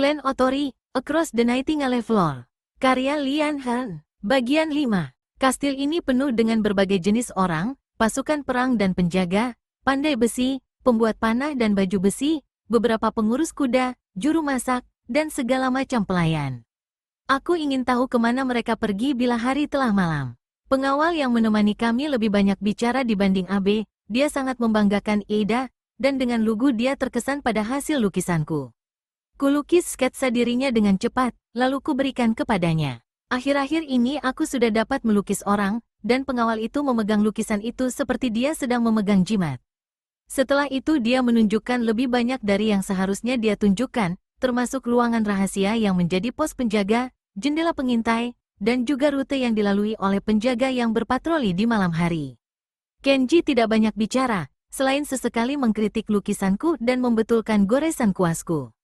Clan Otori, Across the Nightingale Floor. Karya Lian Han. Bagian 5. Kastil ini penuh dengan berbagai jenis orang, pasukan perang dan penjaga, pandai besi, pembuat panah dan baju besi, beberapa pengurus kuda, juru masak, dan segala macam pelayan. Aku ingin tahu kemana mereka pergi bila hari telah malam. Pengawal yang menemani kami lebih banyak bicara dibanding Abe, dia sangat membanggakan Ida, dan dengan lugu dia terkesan pada hasil lukisanku. Kulukis sketsa dirinya dengan cepat, lalu kuberikan kepadanya. Akhir-akhir ini aku sudah dapat melukis orang, dan pengawal itu memegang lukisan itu seperti dia sedang memegang jimat. Setelah itu dia menunjukkan lebih banyak dari yang seharusnya dia tunjukkan, termasuk ruangan rahasia yang menjadi pos penjaga, jendela pengintai, dan juga rute yang dilalui oleh penjaga yang berpatroli di malam hari. Kenji tidak banyak bicara, selain sesekali mengkritik lukisanku dan membetulkan goresan kuasku.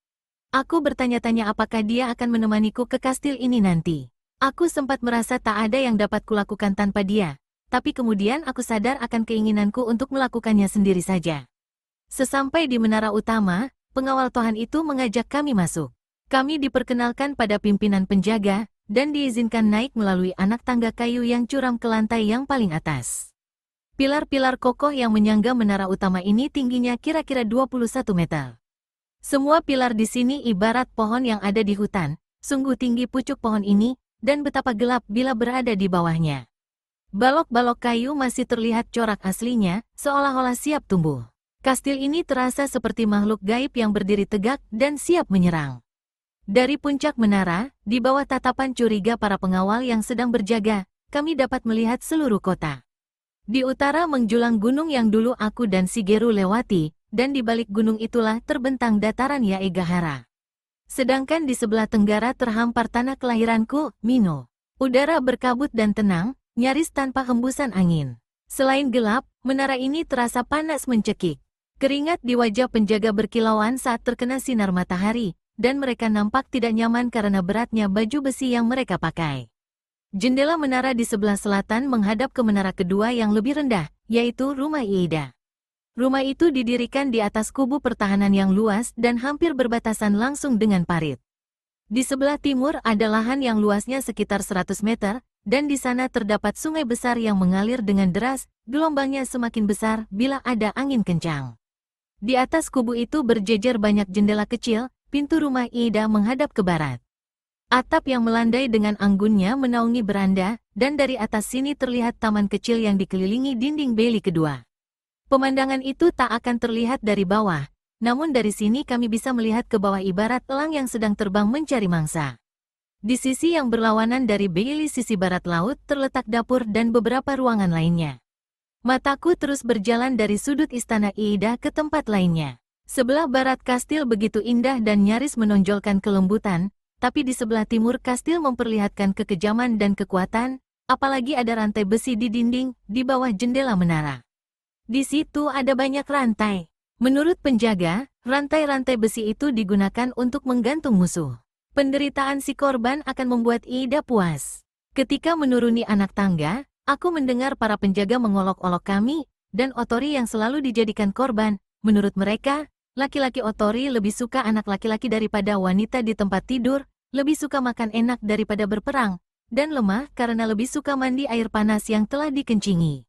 Aku bertanya-tanya apakah dia akan menemaniku ke kastil ini nanti. Aku sempat merasa tak ada yang dapat kulakukan tanpa dia, tapi kemudian aku sadar akan keinginanku untuk melakukannya sendiri saja. Sesampai di menara utama, pengawal Tuhan itu mengajak kami masuk. Kami diperkenalkan pada pimpinan penjaga, dan diizinkan naik melalui anak tangga kayu yang curam ke lantai yang paling atas. Pilar-pilar kokoh yang menyangga menara utama ini tingginya kira-kira 21 meter. Semua pilar di sini ibarat pohon yang ada di hutan, sungguh tinggi pucuk pohon ini, dan betapa gelap bila berada di bawahnya. Balok-balok kayu masih terlihat corak aslinya, seolah-olah siap tumbuh. Kastil ini terasa seperti makhluk gaib yang berdiri tegak dan siap menyerang. Dari puncak menara, di bawah tatapan curiga para pengawal yang sedang berjaga, kami dapat melihat seluruh kota. Di utara menjulang gunung yang dulu aku dan Shigeru lewati, dan di balik gunung itulah terbentang dataran Yaegahara. Sedangkan di sebelah tenggara terhampar tanah kelahiranku, Mino. Udara berkabut dan tenang, nyaris tanpa hembusan angin. Selain gelap, menara ini terasa panas mencekik. Keringat di wajah penjaga berkilauan saat terkena sinar matahari, dan mereka nampak tidak nyaman karena beratnya baju besi yang mereka pakai. Jendela menara di sebelah selatan menghadap ke menara kedua yang lebih rendah, yaitu rumah Ida. Rumah itu didirikan di atas kubu pertahanan yang luas dan hampir berbatasan langsung dengan parit. Di sebelah timur ada lahan yang luasnya sekitar 100 meter, dan di sana terdapat sungai besar yang mengalir dengan deras, gelombangnya semakin besar bila ada angin kencang. Di atas kubu itu berjejer banyak jendela kecil, pintu rumah Ida menghadap ke barat. Atap yang melandai dengan anggunnya menaungi beranda, dan dari atas sini terlihat taman kecil yang dikelilingi dinding beli kedua. Pemandangan itu tak akan terlihat dari bawah, namun dari sini kami bisa melihat ke bawah ibarat elang yang sedang terbang mencari mangsa. Di sisi yang berlawanan dari beli sisi barat laut terletak dapur dan beberapa ruangan lainnya. Mataku terus berjalan dari sudut istana Ida ke tempat lainnya. Sebelah barat kastil begitu indah dan nyaris menonjolkan kelembutan, tapi di sebelah timur kastil memperlihatkan kekejaman dan kekuatan, apalagi ada rantai besi di dinding, di bawah jendela menara. Di situ ada banyak rantai. Menurut penjaga, rantai-rantai besi itu digunakan untuk menggantung musuh. Penderitaan si korban akan membuat Ida puas. Ketika menuruni anak tangga, aku mendengar para penjaga mengolok-olok kami, dan Otori yang selalu dijadikan korban. Menurut mereka, laki-laki Otori lebih suka anak laki-laki daripada wanita di tempat tidur, lebih suka makan enak daripada berperang, dan lemah karena lebih suka mandi air panas yang telah dikencingi.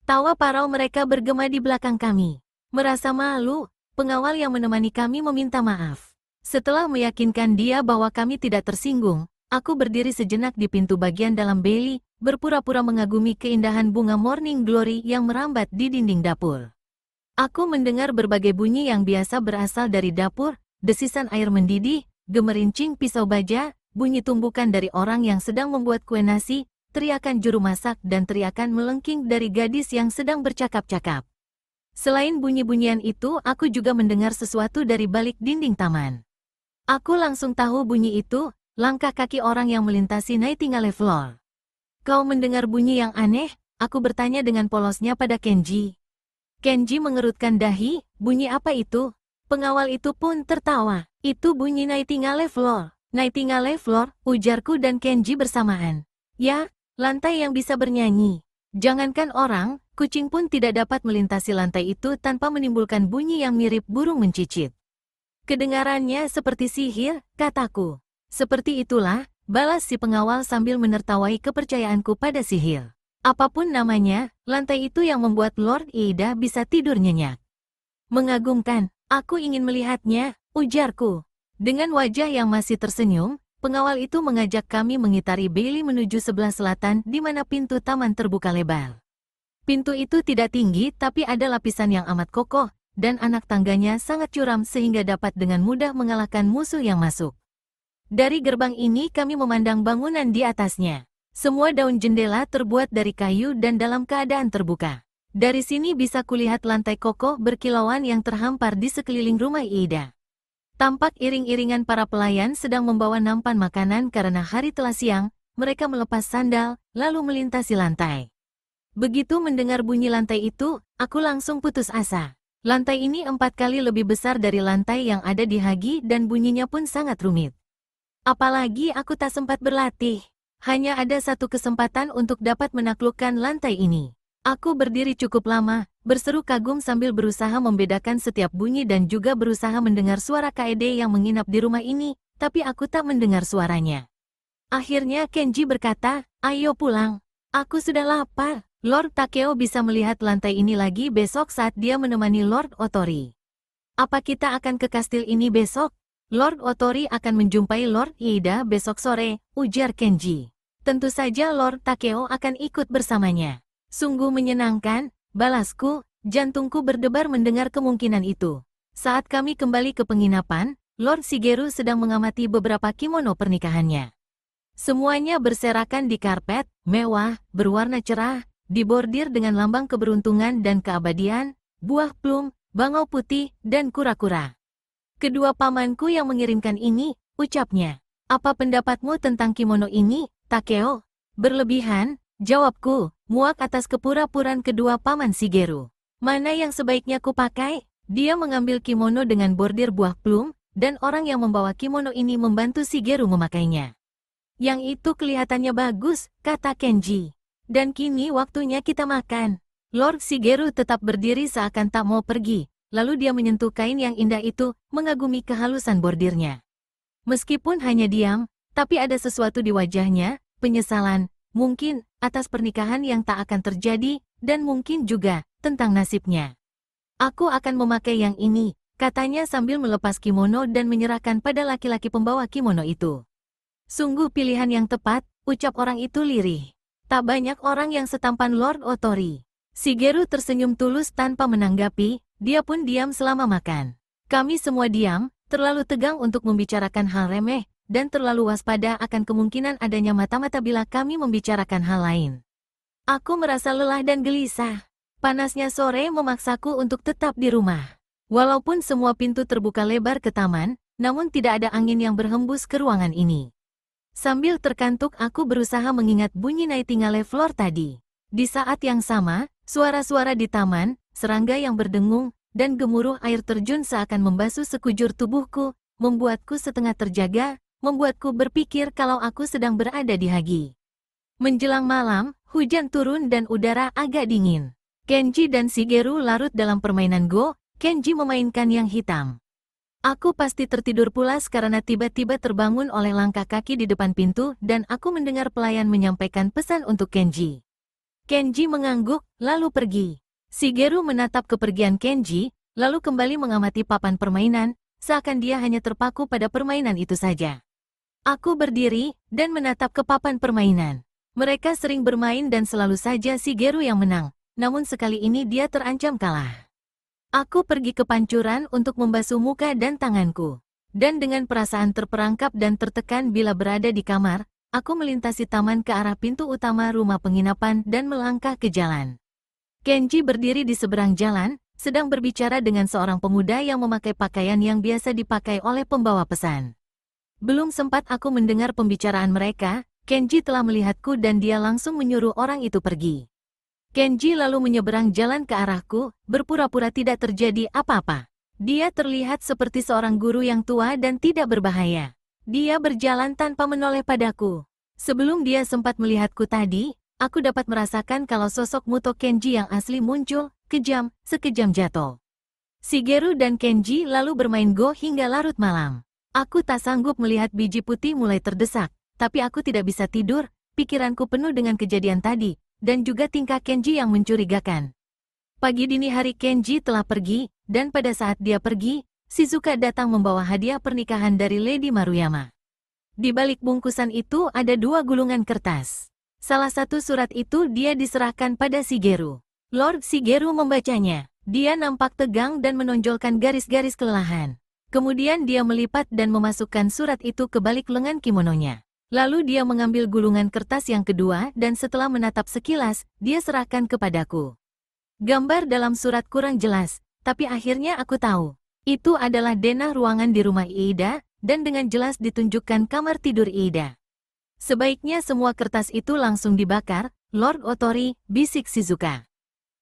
Tawa parau mereka bergema di belakang kami. Merasa malu, pengawal yang menemani kami meminta maaf. Setelah meyakinkan dia bahwa kami tidak tersinggung, aku berdiri sejenak di pintu bagian dalam beli, berpura-pura mengagumi keindahan bunga Morning Glory yang merambat di dinding dapur. Aku mendengar berbagai bunyi yang biasa berasal dari dapur, desisan air mendidih, gemerincing pisau baja, bunyi tumbukan dari orang yang sedang membuat kue nasi, teriakan juru masak dan teriakan melengking dari gadis yang sedang bercakap-cakap. Selain bunyi-bunyian itu, aku juga mendengar sesuatu dari balik dinding taman. Aku langsung tahu bunyi itu, langkah kaki orang yang melintasi Nightingale Floor. Kau mendengar bunyi yang aneh? Aku bertanya dengan polosnya pada Kenji. Kenji mengerutkan dahi, bunyi apa itu? Pengawal itu pun tertawa. Itu bunyi Nightingale Floor. Nightingale Floor, ujarku dan Kenji bersamaan. Ya, lantai yang bisa bernyanyi. Jangankan orang, kucing pun tidak dapat melintasi lantai itu tanpa menimbulkan bunyi yang mirip burung mencicit. Kedengarannya seperti sihir, kataku. Seperti itulah, balas si pengawal sambil menertawai kepercayaanku pada sihir. Apapun namanya, lantai itu yang membuat Lord Ida bisa tidur nyenyak. Mengagumkan, aku ingin melihatnya, ujarku. Dengan wajah yang masih tersenyum, pengawal itu mengajak kami mengitari Bailey menuju sebelah selatan di mana pintu taman terbuka lebar. Pintu itu tidak tinggi tapi ada lapisan yang amat kokoh, dan anak tangganya sangat curam sehingga dapat dengan mudah mengalahkan musuh yang masuk. Dari gerbang ini kami memandang bangunan di atasnya. Semua daun jendela terbuat dari kayu dan dalam keadaan terbuka. Dari sini bisa kulihat lantai kokoh berkilauan yang terhampar di sekeliling rumah Ida. Tampak iring-iringan para pelayan sedang membawa nampan makanan karena hari telah siang, mereka melepas sandal, lalu melintasi lantai. Begitu mendengar bunyi lantai itu, aku langsung putus asa. Lantai ini 4 kali lebih besar dari lantai yang ada di Hagi dan bunyinya pun sangat rumit. Apalagi aku tak sempat berlatih. Hanya ada satu kesempatan untuk dapat menaklukkan lantai ini. Aku berdiri cukup lama, berseru kagum sambil berusaha membedakan setiap bunyi dan juga berusaha mendengar suara Kaede yang menginap di rumah ini, tapi aku tak mendengar suaranya. Akhirnya Kenji berkata, "Ayo pulang. Aku sudah lapar." Lord Takeo bisa melihat lantai ini lagi besok saat dia menemani Lord Otori. Apa kita akan ke kastil ini besok? Lord Otori akan menjumpai Lord Ida besok sore, ujar Kenji. Tentu saja Lord Takeo akan ikut bersamanya. Sungguh menyenangkan, balasku, jantungku berdebar mendengar kemungkinan itu. Saat kami kembali ke penginapan, Lord Shigeru sedang mengamati beberapa kimono pernikahannya. Semuanya berserakan di karpet, mewah, berwarna cerah, dibordir dengan lambang keberuntungan dan keabadian, buah plum, bangau putih, dan kura-kura. Kedua pamanku yang mengirimkan ini, ucapnya. Apa pendapatmu tentang kimono ini, Takeo? Berlebihan, jawabku, muak atas kepura-puraan kedua paman Shigeru. Mana yang sebaiknya kupakai? Dia mengambil kimono dengan bordir buah plum, dan orang yang membawa kimono ini membantu Shigeru memakainya. Yang itu kelihatannya bagus, kata Kenji. Dan kini waktunya kita makan. Lord Shigeru tetap berdiri seakan tak mau pergi, lalu dia menyentuh kain yang indah itu, mengagumi kehalusan bordirnya. Meskipun hanya diam, tapi ada sesuatu di wajahnya, penyesalan, mungkin, atas pernikahan yang tak akan terjadi, dan mungkin juga, tentang nasibnya. Aku akan memakai yang ini, katanya sambil melepas kimono dan menyerahkan pada laki-laki pembawa kimono itu. Sungguh pilihan yang tepat, ucap orang itu lirih. Tak banyak orang yang setampan Lord Otori. Shigeru tersenyum tulus tanpa menanggapi, dia pun diam selama makan. Kami semua diam, terlalu tegang untuk membicarakan hal remeh, dan terlalu waspada akan kemungkinan adanya mata-mata bila kami membicarakan hal lain. Aku merasa lelah dan gelisah. Panasnya sore memaksaku untuk tetap di rumah. Walaupun semua pintu terbuka lebar ke taman, namun tidak ada angin yang berhembus ke ruangan ini. Sambil terkantuk aku berusaha mengingat bunyi Nightingale Floor tadi. Di saat yang sama, suara-suara di taman, serangga yang berdengung, dan gemuruh air terjun seakan membasuh sekujur tubuhku, membuatku setengah terjaga, membuatku berpikir kalau aku sedang berada di Hagi. Menjelang malam, hujan turun dan udara agak dingin. Kenji dan Shigeru larut dalam permainan Go, Kenji memainkan yang hitam. Aku pasti tertidur pulas karena tiba-tiba terbangun oleh langkah kaki di depan pintu dan aku mendengar pelayan menyampaikan pesan untuk Kenji. Kenji mengangguk, lalu pergi. Shigeru menatap kepergian Kenji, lalu kembali mengamati papan permainan, seakan dia hanya terpaku pada permainan itu saja. Aku berdiri, dan menatap ke papan permainan. Mereka sering bermain dan selalu saja Shigeru yang menang, namun sekali ini dia terancam kalah. Aku pergi ke pancuran untuk membasuh muka dan tanganku. Dan dengan perasaan terperangkap dan tertekan bila berada di kamar, aku melintasi taman ke arah pintu utama rumah penginapan dan melangkah ke jalan. Kenji berdiri di seberang jalan, sedang berbicara dengan seorang pemuda yang memakai pakaian yang biasa dipakai oleh pembawa pesan. Belum sempat aku mendengar pembicaraan mereka, Kenji telah melihatku dan dia langsung menyuruh orang itu pergi. Kenji lalu menyeberang jalan ke arahku, berpura-pura tidak terjadi apa-apa. Dia terlihat seperti seorang guru yang tua dan tidak berbahaya. Dia berjalan tanpa menoleh padaku. Sebelum dia sempat melihatku tadi, aku dapat merasakan kalau sosok Muto Kenji yang asli muncul, kejam, sekejam jatuh. Shigeru dan Kenji lalu bermain Go hingga larut malam. Aku tak sanggup melihat biji putih mulai terdesak, tapi aku tidak bisa tidur, pikiranku penuh dengan kejadian tadi, dan juga tingkah Kenji yang mencurigakan. Pagi dini hari Kenji telah pergi, dan pada saat dia pergi, Shizuka datang membawa hadiah pernikahan dari Lady Maruyama. Di balik bungkusan itu ada 2 gulungan kertas. Salah satu surat itu dia diserahkan pada Shigeru. Lord Shigeru membacanya. Dia nampak tegang dan menonjolkan garis-garis kelelahan. Kemudian dia melipat dan memasukkan surat itu ke balik lengan kimononya. Lalu dia mengambil gulungan kertas yang kedua dan setelah menatap sekilas, dia serahkan kepadaku. Gambar dalam surat kurang jelas, tapi akhirnya aku tahu. Itu adalah denah ruangan di rumah Iida, dan dengan jelas ditunjukkan kamar tidur Iida. Sebaiknya semua kertas itu langsung dibakar, Lord Otori, bisik Shizuka.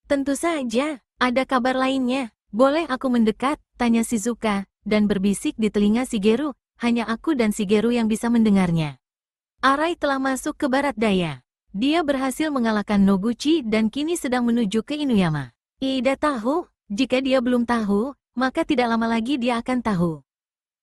Tentu saja, ada kabar lainnya. Boleh aku mendekat? Tanya Shizuka, dan berbisik di telinga Shigeru, hanya aku dan Shigeru yang bisa mendengarnya. Arai telah masuk ke barat daya. Dia berhasil mengalahkan Noguchi dan kini sedang menuju ke Inuyama. Iida tahu? Jika dia belum tahu, maka tidak lama lagi dia akan tahu.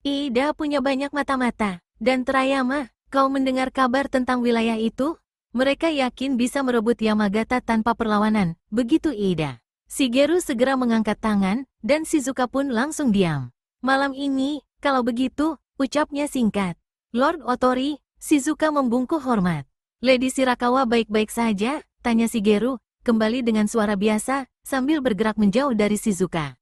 Iida punya banyak mata-mata. Dan Terayama, kau mendengar kabar tentang wilayah itu? Mereka yakin bisa merebut Yamagata tanpa perlawanan, begitu Iida. Shigeru segera mengangkat tangan, dan Shizuka pun langsung diam. Malam ini, kalau begitu, ucapnya singkat. Lord Otori, Shizuka membungkuk hormat. Lady Shirakawa baik-baik saja? Tanya Shigeru, kembali dengan suara biasa, sambil bergerak menjauh dari Shizuka.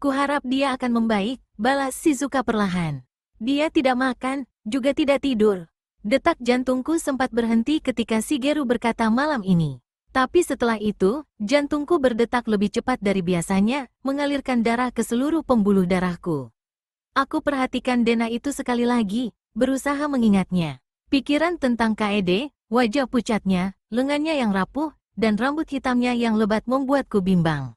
Kuharap dia akan membaik, balas Shizuka perlahan. Dia tidak makan, juga tidak tidur. Detak jantungku sempat berhenti ketika Shigeru berkata malam ini. Tapi setelah itu, jantungku berdetak lebih cepat dari biasanya, mengalirkan darah ke seluruh pembuluh darahku. Aku perhatikan denah itu sekali lagi, berusaha mengingatnya. Pikiran tentang KED, wajah pucatnya, lengannya yang rapuh, dan rambut hitamnya yang lebat membuatku bimbang.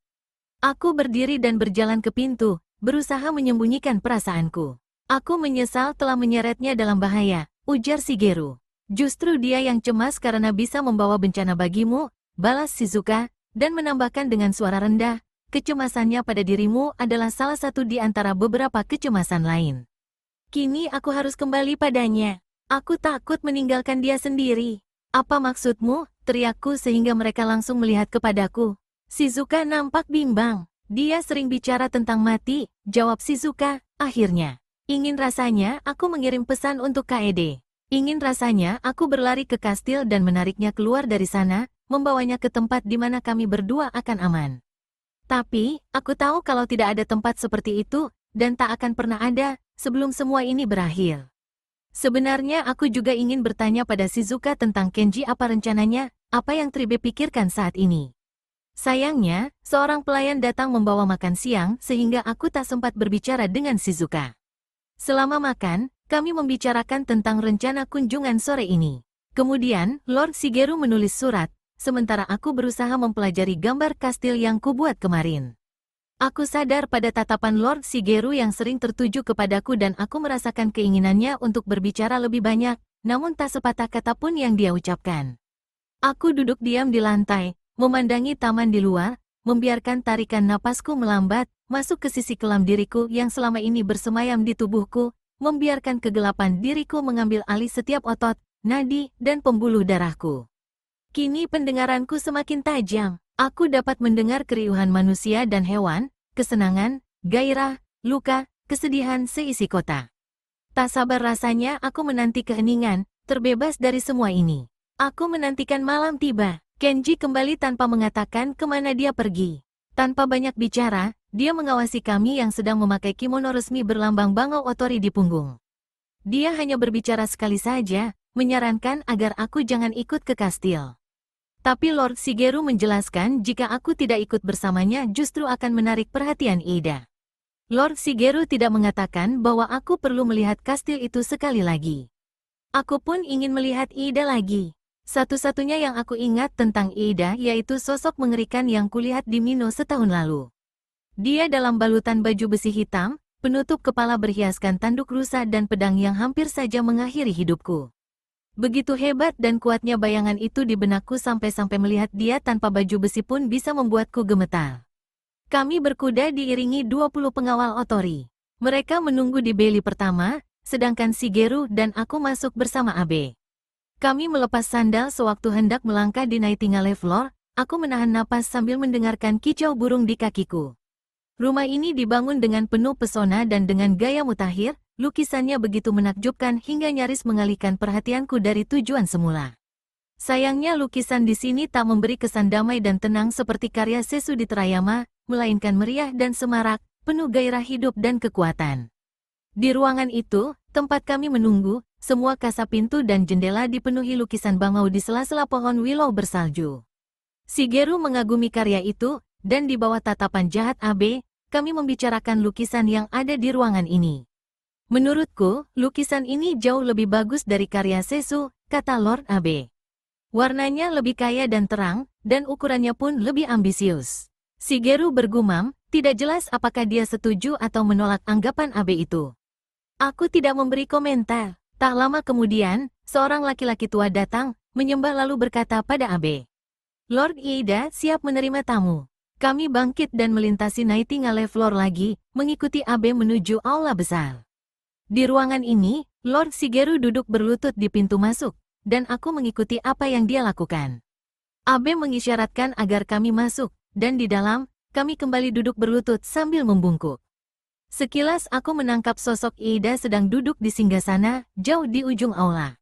Aku berdiri dan berjalan ke pintu, berusaha menyembunyikan perasaanku. Aku menyesal telah menyeretnya dalam bahaya, ujar Shigeru. Justru dia yang cemas karena bisa membawa bencana bagimu, balas Shizuka, dan menambahkan dengan suara rendah, kecemasannya pada dirimu adalah salah satu di antara beberapa kecemasan lain. Kini aku harus kembali padanya. Aku takut meninggalkan dia sendiri. Apa maksudmu? Teriakku sehingga mereka langsung melihat kepadaku. Shizuka nampak bimbang. Dia sering bicara tentang mati, jawab Shizuka, akhirnya. Ingin rasanya aku mengirim pesan untuk KED. Ingin rasanya aku berlari ke kastil dan menariknya keluar dari sana, membawanya ke tempat di mana kami berdua akan aman. Tapi, aku tahu kalau tidak ada tempat seperti itu, dan tak akan pernah ada, sebelum semua ini berakhir. Sebenarnya aku juga ingin bertanya pada Shizuka tentang Kenji apa rencananya, apa yang Tribe pikirkan saat ini. Sayangnya, seorang pelayan datang membawa makan siang sehingga aku tak sempat berbicara dengan Shizuka. Selama makan, kami membicarakan tentang rencana kunjungan sore ini. Kemudian, Lord Shigeru menulis surat, sementara aku berusaha mempelajari gambar kastil yang kubuat kemarin. Aku sadar pada tatapan Lord Shigeru yang sering tertuju kepadaku dan aku merasakan keinginannya untuk berbicara lebih banyak, namun tak sepatah kata pun yang dia ucapkan. Aku duduk diam di lantai, memandangi taman di luar, membiarkan tarikan napasku melambat, masuk ke sisi kelam diriku yang selama ini bersemayam di tubuhku, membiarkan kegelapan diriku mengambil alih setiap otot, nadi, dan pembuluh darahku. Kini pendengaranku semakin tajam. Aku dapat mendengar keriuhan manusia dan hewan, kesenangan, gairah, luka, kesedihan seisi kota. Tak sabar rasanya aku menanti keheningan, terbebas dari semua ini. Aku menantikan malam tiba. Kenji kembali tanpa mengatakan kemana dia pergi. Tanpa banyak bicara, dia mengawasi kami yang sedang memakai kimono resmi berlambang Bangau Otori di punggung. Dia hanya berbicara sekali saja, menyarankan agar aku jangan ikut ke kastil. Tapi Lord Shigeru menjelaskan jika aku tidak ikut bersamanya justru akan menarik perhatian Iida. Lord Shigeru tidak mengatakan bahwa aku perlu melihat kastil itu sekali lagi. Aku pun ingin melihat Iida lagi. Satu-satunya yang aku ingat tentang Iida yaitu sosok mengerikan yang kulihat di Mino setahun lalu. Dia dalam balutan baju besi hitam, penutup kepala berhiaskan tanduk rusa dan pedang yang hampir saja mengakhiri hidupku. Begitu hebat dan kuatnya bayangan itu di benakku sampai-sampai melihat dia tanpa baju besi pun bisa membuatku gemetar. Kami berkuda diiringi 20 pengawal Otori. Mereka menunggu di beli pertama, sedangkan Shigeru dan aku masuk bersama Abe. Kami melepas sandal sewaktu hendak melangkah di Nightingale Floor, aku menahan napas sambil mendengarkan kicau burung di kakiku. Rumah ini dibangun dengan penuh pesona dan dengan gaya mutakhir, lukisannya begitu menakjubkan hingga nyaris mengalihkan perhatianku dari tujuan semula. Sayangnya lukisan di sini tak memberi kesan damai dan tenang seperti karya Sesu di Terayama, melainkan meriah dan semarak, penuh gairah hidup dan kekuatan. Di ruangan itu, tempat kami menunggu, semua kaca pintu dan jendela dipenuhi lukisan bangau di sela-sela pohon willow bersalju. Shigeru mengagumi karya itu, dan di bawah tatapan jahat Abe, kami membicarakan lukisan yang ada di ruangan ini. Menurutku, lukisan ini jauh lebih bagus dari karya Sesu, kata Lord Abe. Warnanya lebih kaya dan terang, dan ukurannya pun lebih ambisius. Shigeru bergumam, tidak jelas apakah dia setuju atau menolak anggapan Abe itu. Aku tidak memberi komentar. Tak lama kemudian, seorang laki-laki tua datang, menyembah lalu berkata pada Abe. Lord Iida siap menerima tamu. Kami bangkit dan melintasi Nightingale Floor lagi, mengikuti Abe menuju aula besar. Di ruangan ini, Lord Shigeru duduk berlutut di pintu masuk, dan aku mengikuti apa yang dia lakukan. Abe mengisyaratkan agar kami masuk, dan di dalam, kami kembali duduk berlutut sambil membungkuk. Sekilas aku menangkap sosok Iida sedang duduk di singgasana, jauh di ujung aula.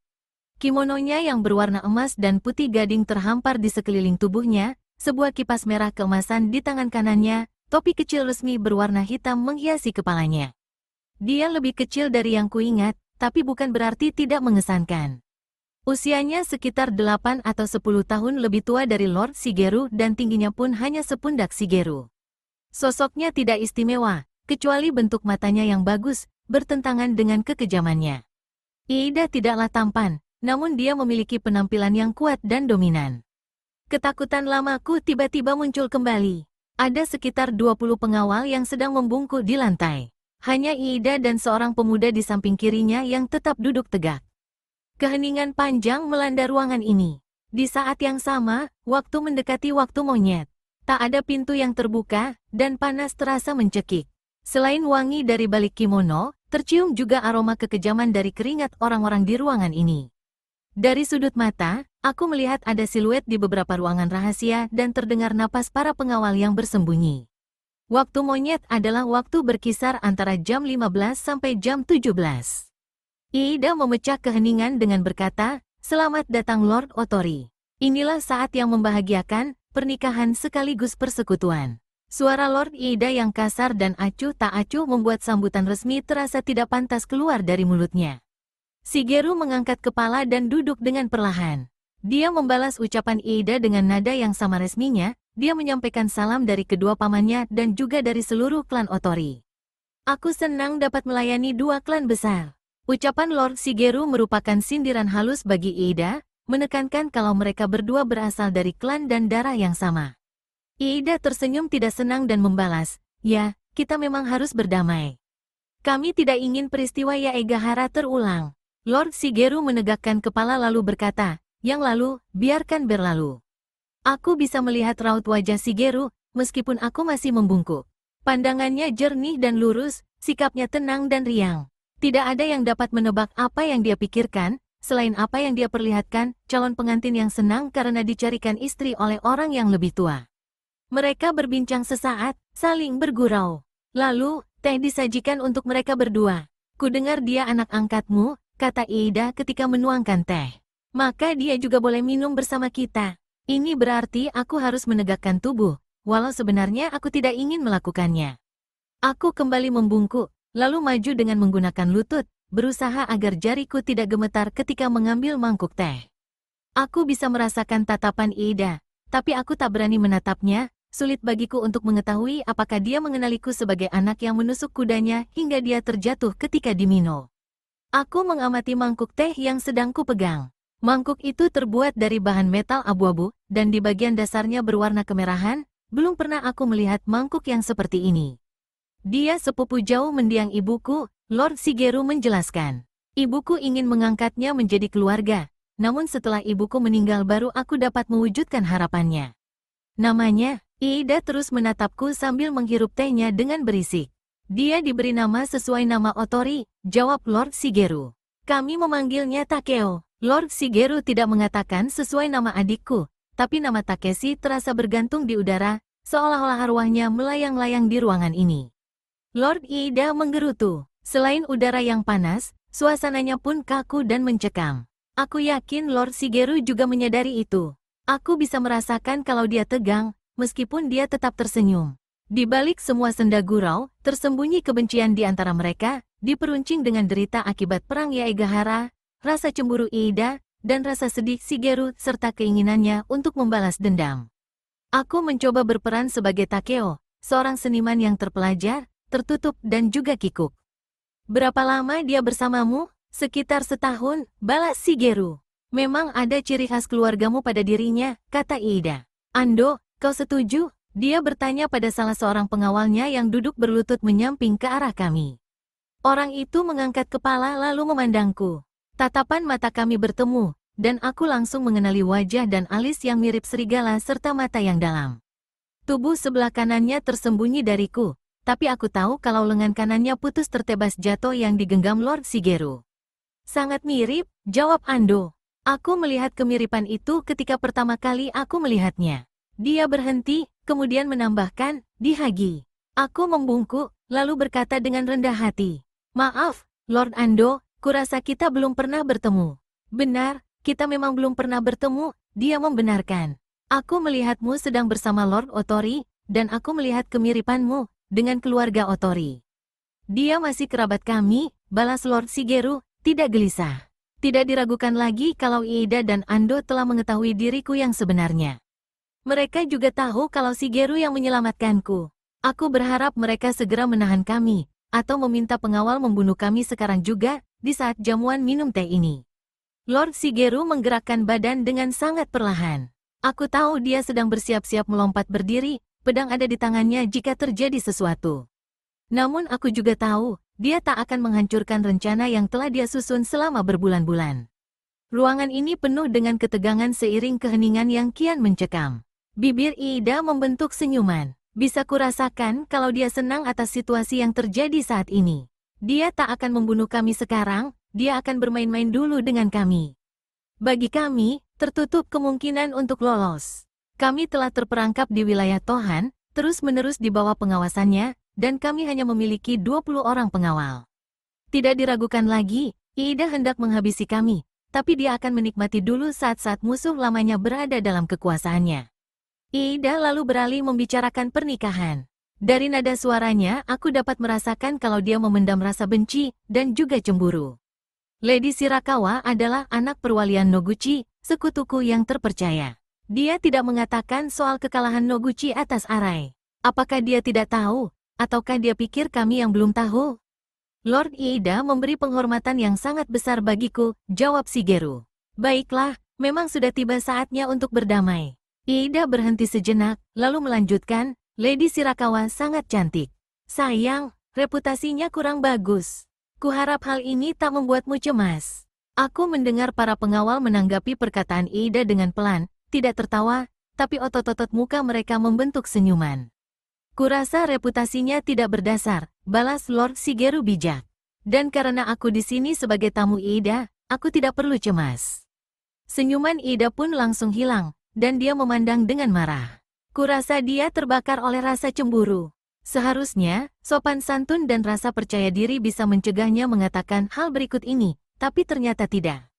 Kimononya yang berwarna emas dan putih gading terhampar di sekeliling tubuhnya, sebuah kipas merah keemasan di tangan kanannya, topi kecil resmi berwarna hitam menghiasi kepalanya. Dia lebih kecil dari yang kuingat, tapi bukan berarti tidak mengesankan. Usianya sekitar 8 atau 10 tahun lebih tua dari Lord Shigeru dan tingginya pun hanya sepundak Shigeru. Sosoknya tidak istimewa, kecuali bentuk matanya yang bagus, bertentangan dengan kekejamannya. Iida tidaklah tampan, namun dia memiliki penampilan yang kuat dan dominan. Ketakutan lamaku tiba-tiba muncul kembali. Ada sekitar 20 pengawal yang sedang membungkuk di lantai. Hanya Iida dan seorang pemuda di samping kirinya yang tetap duduk tegak. Keheningan panjang melanda ruangan ini. Di saat yang sama, waktu mendekati waktu monyet. Tak ada pintu yang terbuka, dan panas terasa mencekik. Selain wangi dari balik kimono, tercium juga aroma kekejaman dari keringat orang-orang di ruangan ini. Dari sudut mata, aku melihat ada siluet di beberapa ruangan rahasia dan terdengar napas para pengawal yang bersembunyi. Waktu monyet adalah waktu berkisar antara jam 15 sampai jam 17. Iida memecah keheningan dengan berkata, "Selamat datang Lord Otori. Inilah saat yang membahagiakan, pernikahan sekaligus persekutuan." Suara Lord Iida yang kasar dan acuh tak acuh membuat sambutan resmi terasa tidak pantas keluar dari mulutnya. Shigeru mengangkat kepala dan duduk dengan perlahan. Dia membalas ucapan Iida dengan nada yang sama resminya, dia menyampaikan salam dari kedua pamannya dan juga dari seluruh klan Otori. Aku senang dapat melayani dua klan besar. Ucapan Lord Shigeru merupakan sindiran halus bagi Iida, menekankan kalau mereka berdua berasal dari klan dan darah yang sama. Iida tersenyum tidak senang dan membalas, "Ya, kita memang harus berdamai. Kami tidak ingin peristiwa Yaegahara terulang." Lord Shigeru menegakkan kepala lalu berkata, "Yang lalu, biarkan berlalu." Aku bisa melihat raut wajah Shigeru, meskipun aku masih membungkuk. Pandangannya jernih dan lurus, sikapnya tenang dan riang. Tidak ada yang dapat menebak apa yang dia pikirkan, selain apa yang dia perlihatkan, calon pengantin yang senang karena dicarikan istri oleh orang yang lebih tua. Mereka berbincang sesaat, saling bergurau. Lalu, teh disajikan untuk mereka berdua. "Kudengar dia anak angkatmu," kata Iida ketika menuangkan teh. "Maka dia juga boleh minum bersama kita. Ini berarti aku harus menegakkan tubuh, walau sebenarnya aku tidak ingin melakukannya." Aku kembali membungkuk, lalu maju dengan menggunakan lutut, berusaha agar jariku tidak gemetar ketika mengambil mangkuk teh. Aku bisa merasakan tatapan Iida, tapi aku tak berani menatapnya, sulit bagiku untuk mengetahui apakah dia mengenaliku sebagai anak yang menusuk kudanya hingga dia terjatuh ketika diminum. Aku mengamati mangkuk teh yang sedang kupegang. Mangkuk itu terbuat dari bahan metal abu-abu, dan di bagian dasarnya berwarna kemerahan, belum pernah aku melihat mangkuk yang seperti ini. "Dia sepupu jauh mendiang ibuku," Lord Shigeru menjelaskan. "Ibuku ingin mengangkatnya menjadi keluarga, namun setelah ibuku meninggal baru aku dapat mewujudkan harapannya. Namanya, Iida terus menatapku sambil menghirup tehnya dengan berisik. Dia diberi nama sesuai nama Otori, jawab Lord Shigeru. Kami memanggilnya Takeo. Lord Shigeru tidak mengatakan sesuai nama adikku, tapi nama Takeshi terasa bergantung di udara, seolah-olah arwahnya melayang-layang di ruangan ini. Lord Iida menggerutu. Selain udara yang panas, suasananya pun kaku dan mencekam. Aku yakin Lord Shigeru juga menyadari itu. Aku bisa merasakan kalau dia tegang, meskipun dia tetap tersenyum. Di balik semua senda gurau, tersembunyi kebencian di antara mereka, diperuncing dengan derita akibat perang Yaegahara, rasa cemburu Iida, dan rasa sedih Shigeru serta keinginannya untuk membalas dendam. Aku mencoba berperan sebagai Takeo, seorang seniman yang terpelajar, tertutup dan juga kikuk. Berapa lama dia bersamamu? Sekitar setahun, balas Shigeru. Memang ada ciri khas keluargamu pada dirinya, kata Iida. Ando, kau setuju? Dia bertanya pada salah seorang pengawalnya yang duduk berlutut menyamping ke arah kami. Orang itu mengangkat kepala lalu memandangku. Tatapan mata kami bertemu, dan aku langsung mengenali wajah dan alis yang mirip serigala serta mata yang dalam. Tubuh sebelah kanannya tersembunyi dariku, tapi aku tahu kalau lengan kanannya putus tertebas jatuh yang digenggam Lord Shigeru. Sangat mirip, jawab Ando. Aku melihat kemiripan itu ketika pertama kali aku melihatnya. Dia berhenti, kemudian menambahkan, Dihagi. Aku membungkuk, lalu berkata dengan rendah hati. Maaf, Lord Ando, kurasa kita belum pernah bertemu. Benar, kita memang belum pernah bertemu, dia membenarkan. Aku melihatmu sedang bersama Lord Otori, dan aku melihat kemiripanmu dengan keluarga Otori. Dia masih kerabat kami, balas Lord Shigeru, tidak gelisah. Tidak diragukan lagi kalau Iida dan Ando telah mengetahui diriku yang sebenarnya. Mereka juga tahu kalau Shigeru yang menyelamatkanku. Aku berharap mereka segera menahan kami, atau meminta pengawal membunuh kami sekarang juga, di saat jamuan minum teh ini. Lord Shigeru menggerakkan badan dengan sangat perlahan. Aku tahu dia sedang bersiap-siap melompat berdiri, pedang ada di tangannya jika terjadi sesuatu. Namun aku juga tahu, dia tak akan menghancurkan rencana yang telah dia susun selama berbulan-bulan. Ruangan ini penuh dengan ketegangan seiring keheningan yang kian mencekam. Bibir Iida membentuk senyuman. Bisa kurasakan kalau dia senang atas situasi yang terjadi saat ini. Dia tak akan membunuh kami sekarang, dia akan bermain-main dulu dengan kami. Bagi kami, tertutup kemungkinan untuk lolos. Kami telah terperangkap di wilayah Tohan, terus-menerus di bawah pengawasannya, dan kami hanya memiliki 20 orang pengawal. Tidak diragukan lagi, Iida hendak menghabisi kami, tapi dia akan menikmati dulu saat-saat musuh lamanya berada dalam kekuasaannya. Iida lalu beralih membicarakan pernikahan. Dari nada suaranya, aku dapat merasakan kalau dia memendam rasa benci dan juga cemburu. Lady Shirakawa adalah anak perwalian Noguchi, sekutuku yang terpercaya. Dia tidak mengatakan soal kekalahan Noguchi atas Arai. Apakah dia tidak tahu, ataukah dia pikir kami yang belum tahu? Lord Iida memberi penghormatan yang sangat besar bagiku, jawab Shigeru. Baiklah, memang sudah tiba saatnya untuk berdamai. Iida berhenti sejenak, lalu melanjutkan, Lady Shirakawa sangat cantik. Sayang, reputasinya kurang bagus. Kuharap hal ini tak membuatmu cemas. Aku mendengar para pengawal menanggapi perkataan Iida dengan pelan, tidak tertawa, tapi otot-otot muka mereka membentuk senyuman. Kurasa reputasinya tidak berdasar, balas Lord Shigeru bijak. Dan karena aku di sini sebagai tamu Iida, aku tidak perlu cemas. Senyuman Iida pun langsung hilang, dan dia memandang dengan marah. Kurasa dia terbakar oleh rasa cemburu. Seharusnya, sopan santun dan rasa percaya diri bisa mencegahnya mengatakan hal berikut ini, tapi ternyata tidak.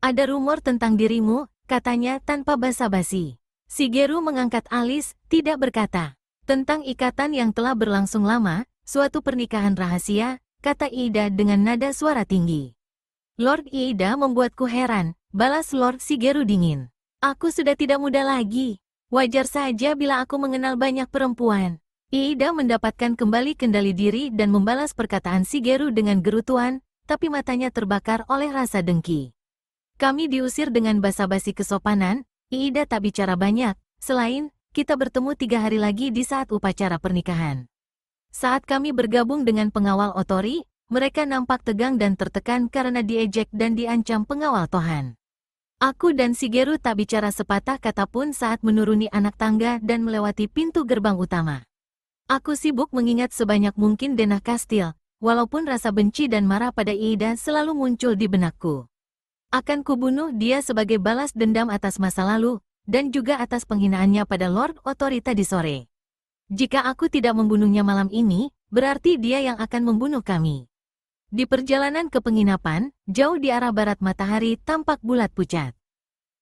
Ada rumor tentang dirimu, katanya tanpa basa-basi. Shigeru mengangkat alis, tidak berkata. Tentang ikatan yang telah berlangsung lama, suatu pernikahan rahasia, kata Iida dengan nada suara tinggi. Lord Iida membuatku heran, balas Lord Shigeru dingin. Aku sudah tidak muda lagi. Wajar saja bila aku mengenal banyak perempuan. Iida mendapatkan kembali kendali diri dan membalas perkataan Shigeru dengan gerutuan, tapi matanya terbakar oleh rasa dengki. Kami diusir dengan basa-basi kesopanan, Iida tak bicara banyak, selain, kita bertemu 3 hari lagi di saat upacara pernikahan. Saat kami bergabung dengan pengawal Otori, mereka nampak tegang dan tertekan karena diejek dan diancam pengawal Tohan. Aku dan Shigeru tak bicara sepatah kata pun saat menuruni anak tangga dan melewati pintu gerbang utama. Aku sibuk mengingat sebanyak mungkin denah kastil, walaupun rasa benci dan marah pada Iida selalu muncul di benakku. Akan kubunuh dia sebagai balas dendam atas masa lalu, dan juga atas penghinaannya pada Lord Otorita di sore. Jika aku tidak membunuhnya malam ini, berarti dia yang akan membunuh kami. Di perjalanan ke penginapan, jauh di arah barat matahari tampak bulat pucat.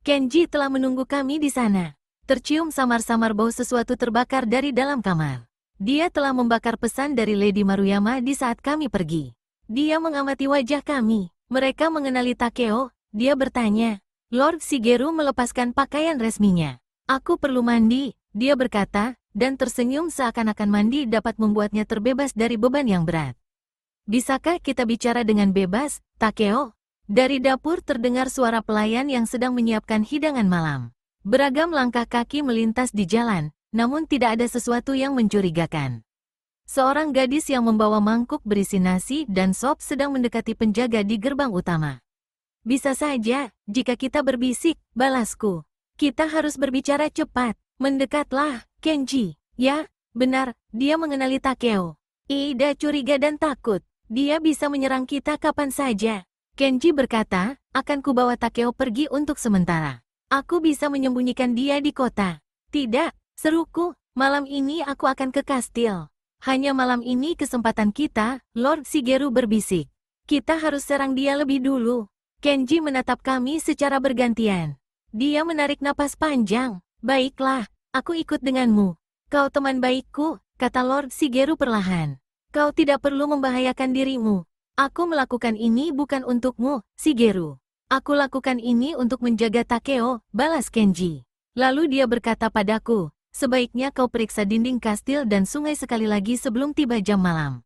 Kenji telah menunggu kami di sana. Tercium samar-samar bau sesuatu terbakar dari dalam kamar. Dia telah membakar pesan dari Lady Maruyama di saat kami pergi. Dia mengamati wajah kami. Mereka mengenali Takeo, dia bertanya. Lord Shigeru melepaskan pakaian resminya. Aku perlu mandi, dia berkata, dan tersenyum seakan-akan mandi dapat membuatnya terbebas dari beban yang berat. Bisakah kita bicara dengan bebas, Takeo? Dari dapur terdengar suara pelayan yang sedang menyiapkan hidangan malam. Beragam langkah kaki melintas di jalan, namun tidak ada sesuatu yang mencurigakan. Seorang gadis yang membawa mangkuk berisi nasi dan sop sedang mendekati penjaga di gerbang utama. Bisa saja, jika kita berbisik, balasku. Kita harus berbicara cepat. Mendekatlah, Kenji. Ya, benar, dia mengenali Takeo. Iida curiga dan takut. Dia bisa menyerang kita kapan saja. Kenji berkata, akan kubawa Takeo pergi untuk sementara. Aku bisa menyembunyikan dia di kota. Tidak, seruku, malam ini aku akan ke kastil. Hanya malam ini kesempatan kita, Lord Shigeru berbisik. Kita harus serang dia lebih dulu. Kenji menatap kami secara bergantian. Dia menarik napas panjang. Baiklah, aku ikut denganmu. Kau teman baikku, kata Lord Shigeru perlahan. Kau tidak perlu membahayakan dirimu. Aku melakukan ini bukan untukmu, Shigeru. Aku lakukan ini untuk menjaga Takeo, balas Kenji. Lalu dia berkata padaku, sebaiknya kau periksa dinding kastil dan sungai sekali lagi sebelum tiba jam malam.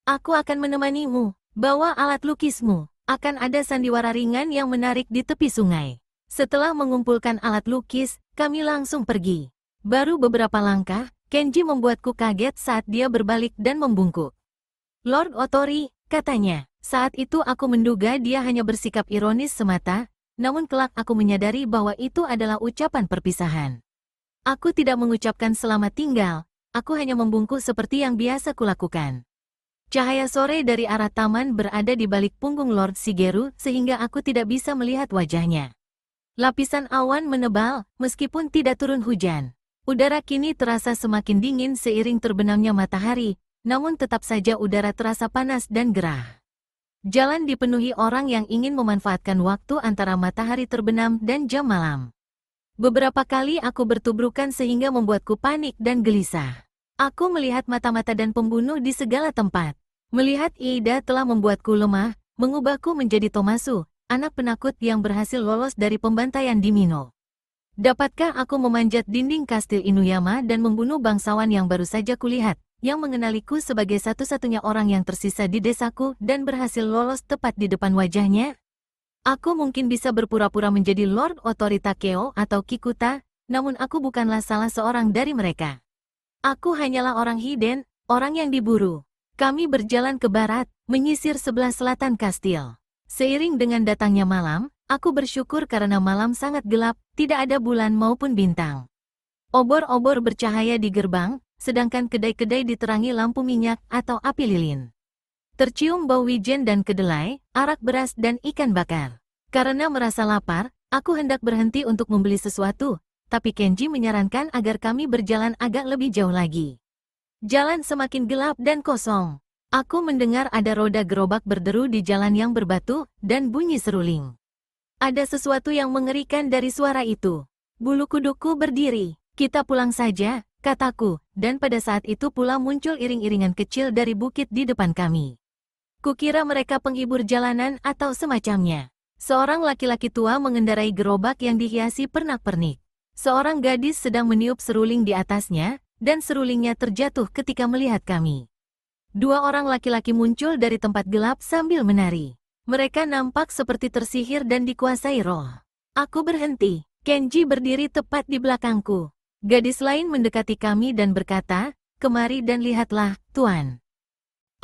Aku akan menemanimu, bawa alat lukismu. Akan ada sandiwara ringan yang menarik di tepi sungai. Setelah mengumpulkan alat lukis, kami langsung pergi. Baru beberapa langkah, Kenji membuatku kaget saat dia berbalik dan membungkuk. Lord Otori, katanya. Saat itu aku menduga dia hanya bersikap ironis semata, namun kelak aku menyadari bahwa itu adalah ucapan perpisahan. Aku tidak mengucapkan selamat tinggal, aku hanya membungkuk seperti yang biasa kulakukan. Cahaya sore dari arah taman berada di balik punggung Lord Shigeru sehingga aku tidak bisa melihat wajahnya. Lapisan awan menebal, meskipun tidak turun hujan. Udara kini terasa semakin dingin seiring terbenamnya matahari, namun tetap saja udara terasa panas dan gerah. Jalan dipenuhi orang yang ingin memanfaatkan waktu antara matahari terbenam dan jam malam. Beberapa kali aku bertubrukan sehingga membuatku panik dan gelisah. Aku melihat mata-mata dan pembunuh di segala tempat. Melihat Iida telah membuatku lemah, mengubahku menjadi Tomasu, anak penakut yang berhasil lolos dari pembantaian di Mino. Dapatkah aku memanjat dinding kastil Inuyama dan membunuh bangsawan yang baru saja kulihat, yang mengenaliku sebagai satu-satunya orang yang tersisa di desaku dan berhasil lolos tepat di depan wajahnya? Aku mungkin bisa berpura-pura menjadi Lord Otori Takeo atau Kikuta, namun aku bukanlah salah seorang dari mereka. Aku hanyalah orang hiden, orang yang diburu. Kami berjalan ke barat, menyisir sebelah selatan kastil. Seiring dengan datangnya malam, aku bersyukur karena malam sangat gelap, tidak ada bulan maupun bintang. Obor-obor bercahaya di gerbang, sedangkan kedai-kedai diterangi lampu minyak atau api lilin. Tercium bau wijen dan kedelai, arak beras dan ikan bakar. Karena merasa lapar, aku hendak berhenti untuk membeli sesuatu, tapi Kenji menyarankan agar kami berjalan agak lebih jauh lagi. Jalan semakin gelap dan kosong. Aku mendengar ada roda gerobak berderu di jalan yang berbatu, dan bunyi seruling. Ada sesuatu yang mengerikan dari suara itu. Bulu kuduku berdiri. Kita pulang saja, kataku, dan pada saat itu pula muncul iring-iringan kecil dari bukit di depan kami. Kukira mereka penghibur jalanan atau semacamnya. Seorang laki-laki tua mengendarai gerobak yang dihiasi pernak-pernik. Seorang gadis sedang meniup seruling di atasnya, dan serulingnya terjatuh ketika melihat kami. Dua orang laki-laki muncul dari tempat gelap sambil menari. Mereka nampak seperti tersihir dan dikuasai roh. Aku berhenti. Kenji berdiri tepat di belakangku. Gadis lain mendekati kami dan berkata, "Kemari dan lihatlah, Tuan."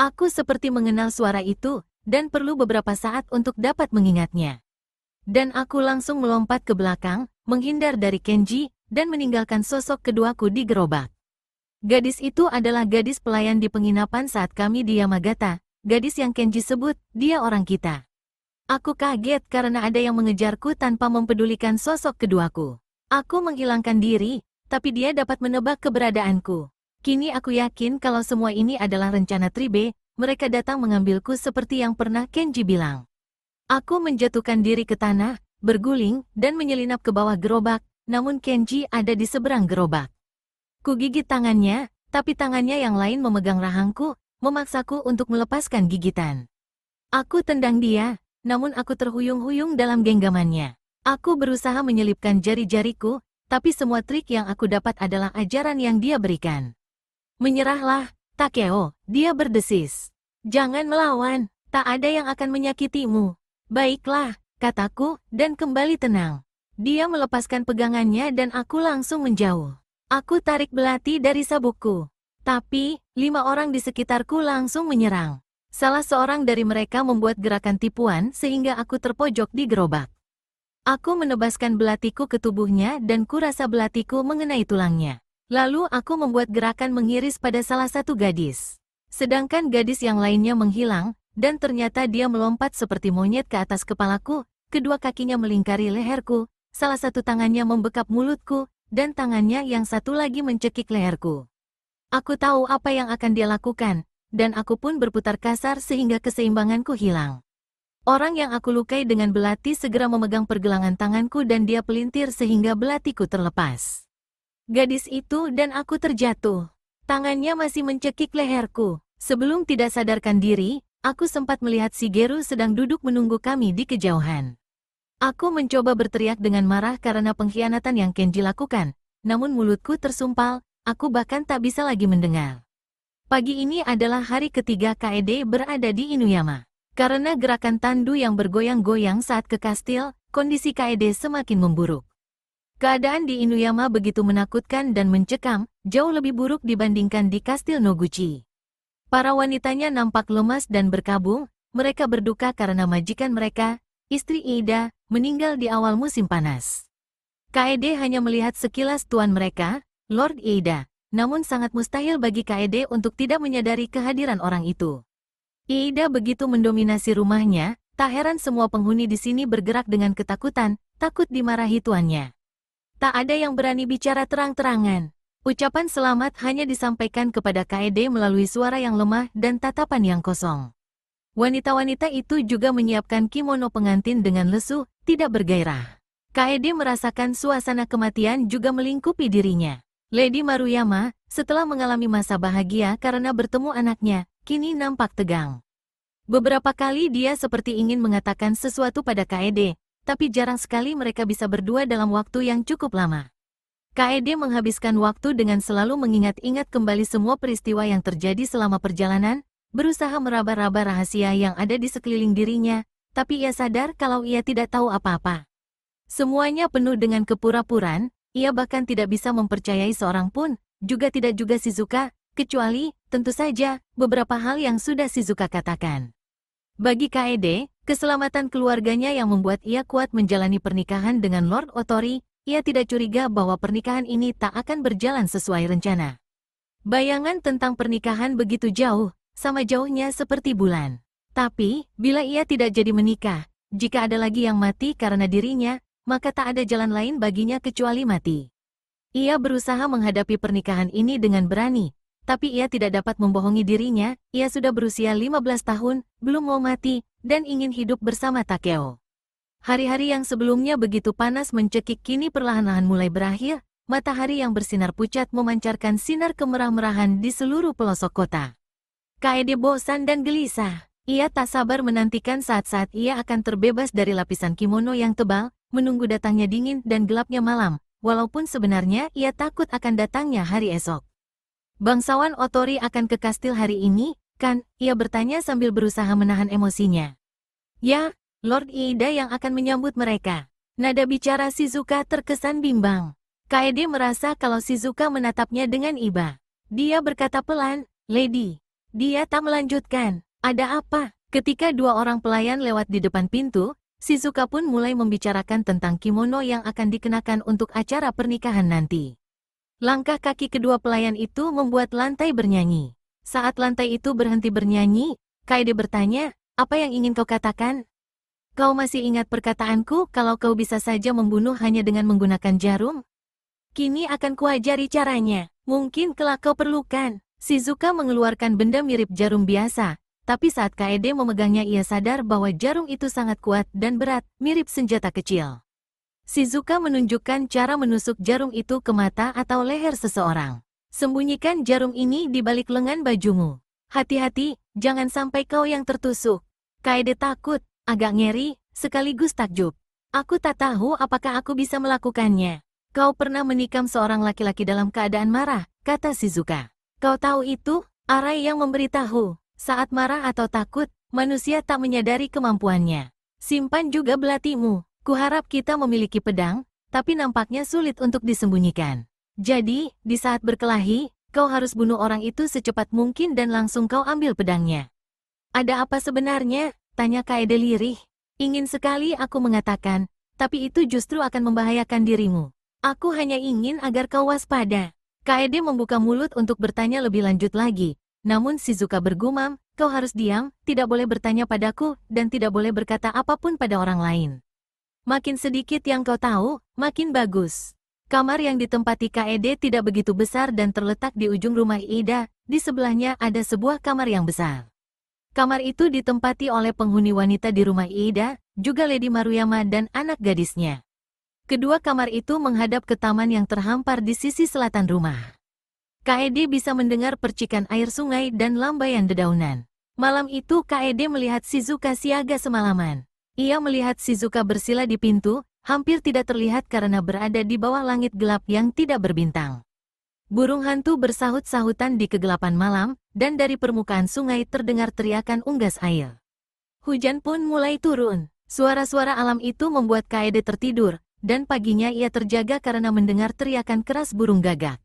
Aku seperti mengenal suara itu, dan perlu beberapa saat untuk dapat mengingatnya. Dan aku langsung melompat ke belakang, menghindar dari Kenji, dan meninggalkan sosok keduaku di gerobak. Gadis itu adalah gadis pelayan di penginapan saat kami di Yamagata, gadis yang Kenji sebut, dia orang kita. Aku kaget karena ada yang mengejarku tanpa mempedulikan sosok keduaku. Aku menghilangkan diri, tapi dia dapat menebak keberadaanku. Kini aku yakin kalau semua ini adalah rencana Tribe, mereka datang mengambilku seperti yang pernah Kenji bilang. Aku menjatuhkan diri ke tanah, berguling, dan menyelinap ke bawah gerobak, namun Kenji ada di seberang gerobak. Kugigit tangannya, tapi tangannya yang lain memegang rahangku, memaksaku untuk melepaskan gigitan. Aku tendang dia, namun aku terhuyung-huyung dalam genggamannya. Aku berusaha menyelipkan jari-jariku, tapi semua trik yang aku dapat adalah ajaran yang dia berikan. Menyerahlah, Takeo, dia berdesis. Jangan melawan, tak ada yang akan menyakitimu. Baiklah, kataku, dan kembali tenang. Dia melepaskan pegangannya dan aku langsung menjauh. Aku tarik belati dari sabukku. Tapi, 5 orang di sekitarku langsung menyerang. Salah seorang dari mereka membuat gerakan tipuan sehingga aku terpojok di gerobak. Aku menebaskan belatiku ke tubuhnya dan kurasa belatiku mengenai tulangnya. Lalu aku membuat gerakan mengiris pada salah satu gadis. Sedangkan gadis yang lainnya menghilang, dan ternyata dia melompat seperti monyet ke atas kepalaku, kedua kakinya melingkari leherku, salah satu tangannya membekap mulutku, dan tangannya yang satu lagi mencekik leherku. Aku tahu apa yang akan dia lakukan, dan aku pun berputar kasar sehingga keseimbanganku hilang. Orang yang aku lukai dengan belati segera memegang pergelangan tanganku dan dia pelintir sehingga belatiku terlepas. Gadis itu dan aku terjatuh. Tangannya masih mencekik leherku. Sebelum tidak sadarkan diri, aku sempat melihat Shigeru sedang duduk menunggu kami di kejauhan. Aku mencoba berteriak dengan marah karena pengkhianatan yang Kenji lakukan, namun mulutku tersumpal, aku bahkan tak bisa lagi mendengar. Pagi ini adalah hari ketiga Kaede berada di Inuyama. Karena gerakan tandu yang bergoyang-goyang saat ke kastil, kondisi Kaede semakin memburuk. Keadaan di Inuyama begitu menakutkan dan mencekam, jauh lebih buruk dibandingkan di kastil Noguchi. Para wanitanya nampak lemas dan berkabung, mereka berduka karena majikan mereka, istri Ida, meninggal di awal musim panas. Kaede hanya melihat sekilas tuan mereka, Lord Ida, namun sangat mustahil bagi Kaede untuk tidak menyadari kehadiran orang itu. Ida begitu mendominasi rumahnya, tak heran semua penghuni di sini bergerak dengan ketakutan, takut dimarahi tuannya. Tak ada yang berani bicara terang-terangan. Ucapan selamat hanya disampaikan kepada Kaede melalui suara yang lemah dan tatapan yang kosong. Wanita-wanita itu juga menyiapkan kimono pengantin dengan lesu, tidak bergairah. Kaede merasakan suasana kematian juga melingkupi dirinya. Lady Maruyama, setelah mengalami masa bahagia karena bertemu anaknya, kini nampak tegang. Beberapa kali dia seperti ingin mengatakan sesuatu pada Kaede, tapi jarang sekali mereka bisa berdua dalam waktu yang cukup lama. Kaede menghabiskan waktu dengan selalu mengingat-ingat kembali semua peristiwa yang terjadi selama perjalanan, berusaha meraba-raba rahasia yang ada di sekeliling dirinya, tapi ia sadar kalau ia tidak tahu apa-apa. Semuanya penuh dengan kepura-puraan, ia bahkan tidak bisa mempercayai seorang pun, juga Shizuka, kecuali, tentu saja, beberapa hal yang sudah Shizuka katakan. Bagi Kaede, keselamatan keluarganya yang membuat ia kuat menjalani pernikahan dengan Lord Otori, ia tidak curiga bahwa pernikahan ini tak akan berjalan sesuai rencana. Bayangan tentang pernikahan begitu jauh, sama jauhnya seperti bulan. Tapi, bila ia tidak jadi menikah, jika ada lagi yang mati karena dirinya, maka tak ada jalan lain baginya kecuali mati. Ia berusaha menghadapi pernikahan ini dengan berani, tapi ia tidak dapat membohongi dirinya, ia sudah berusia 15 tahun, belum mau mati, dan ingin hidup bersama Takeo. Hari-hari yang sebelumnya begitu panas mencekik kini perlahan-lahan mulai berakhir, matahari yang bersinar pucat memancarkan sinar kemerah-merahan di seluruh pelosok kota. Kaede bosan dan gelisah. Ia tak sabar menantikan saat-saat ia akan terbebas dari lapisan kimono yang tebal, menunggu datangnya dingin dan gelapnya malam, walaupun sebenarnya ia takut akan datangnya hari esok. Bangsawan Otori akan ke kastil hari ini, kan? Ia bertanya sambil berusaha menahan emosinya. Ya, Lord Ida yang akan menyambut mereka. Nada bicara Shizuka terkesan bimbang. Kaede merasa kalau Shizuka menatapnya dengan iba. Dia berkata pelan, "Lady." Dia tak melanjutkan. Ada apa? Ketika dua orang pelayan lewat di depan pintu, Shizuka pun mulai membicarakan tentang kimono yang akan dikenakan untuk acara pernikahan nanti. Langkah kaki kedua pelayan itu membuat lantai bernyanyi. Saat lantai itu berhenti bernyanyi, Kaede bertanya, "Apa yang ingin kau katakan? Kau masih ingat perkataanku kalau kau bisa saja membunuh hanya dengan menggunakan jarum? Kini akan kuajari caranya. Mungkin kelak kau perlukan." Shizuka mengeluarkan benda mirip jarum biasa, tapi saat Kaede memegangnya ia sadar bahwa jarum itu sangat kuat dan berat, mirip senjata kecil. Shizuka menunjukkan cara menusuk jarum itu ke mata atau leher seseorang. "Sembunyikan jarum ini di balik lengan bajumu. Hati-hati, jangan sampai kau yang tertusuk." Kaede takut, agak ngeri, sekaligus takjub. "Aku tak tahu apakah aku bisa melakukannya." "Kau pernah menikam seorang laki-laki dalam keadaan marah," kata Shizuka. "Kau tahu itu?" Arai yang memberitahu. Saat marah atau takut, manusia tak menyadari kemampuannya. "Simpan juga belatimu. Kuharap kita memiliki pedang, tapi nampaknya sulit untuk disembunyikan. Jadi, di saat berkelahi, kau harus bunuh orang itu secepat mungkin dan langsung kau ambil pedangnya." "Ada apa sebenarnya?" tanya Kaede lirih. "Ingin sekali aku mengatakan, tapi itu justru akan membahayakan dirimu. Aku hanya ingin agar kau waspada." Kaede membuka mulut untuk bertanya lebih lanjut lagi, namun Shizuka bergumam, "Kau harus diam, tidak boleh bertanya padaku, dan tidak boleh berkata apapun pada orang lain. Makin sedikit yang kau tahu, makin bagus." Kamar yang ditempati Kaede tidak begitu besar dan terletak di ujung rumah Ida, di sebelahnya ada sebuah kamar yang besar. Kamar itu ditempati oleh penghuni wanita di rumah Ida, juga Lady Maruyama dan anak gadisnya. Kedua kamar itu menghadap ke taman yang terhampar di sisi selatan rumah. Kaede bisa mendengar percikan air sungai dan lambaian dedaunan. Malam itu Kaede melihat Shizuka siaga semalaman. Ia melihat Shizuka bersila di pintu, hampir tidak terlihat karena berada di bawah langit gelap yang tidak berbintang. Burung hantu bersahut-sahutan di kegelapan malam, dan dari permukaan sungai terdengar teriakan unggas air. Hujan pun mulai turun. Suara-suara alam itu membuat Kaede tertidur, dan paginya ia terjaga karena mendengar teriakan keras burung gagak.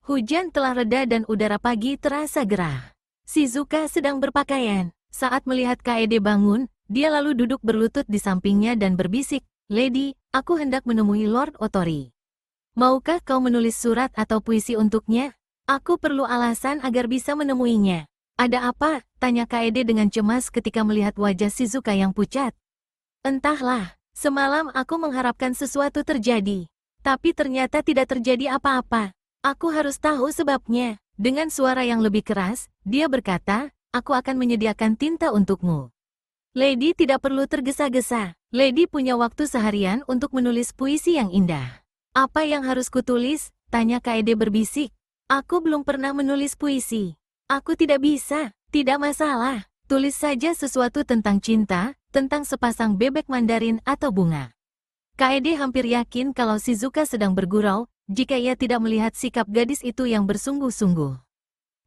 Hujan telah reda dan udara pagi terasa gerah. Shizuka sedang berpakaian. Saat melihat Kaede bangun, dia lalu duduk berlutut di sampingnya dan berbisik, "Lady, aku hendak menemui Lord Otori. Maukah kau menulis surat atau puisi untuknya? Aku perlu alasan agar bisa menemuinya." "Ada apa?" tanya Kaede dengan cemas ketika melihat wajah Shizuka yang pucat. "Entahlah. Semalam aku mengharapkan sesuatu terjadi, tapi ternyata tidak terjadi apa-apa. Aku harus tahu sebabnya." Dengan suara yang lebih keras, dia berkata, "Aku akan menyediakan tinta untukmu. Lady tidak perlu tergesa-gesa. Lady punya waktu seharian untuk menulis puisi yang indah." "Apa yang harus kutulis?" tanya Kaede berbisik. "Aku belum pernah menulis puisi." "Aku tidak bisa." "Tidak masalah. Tulis saja sesuatu tentang cinta, tentang sepasang bebek Mandarin atau bunga." Kaede hampir yakin kalau Shizuka sedang bergurau, jika ia tidak melihat sikap gadis itu yang bersungguh-sungguh.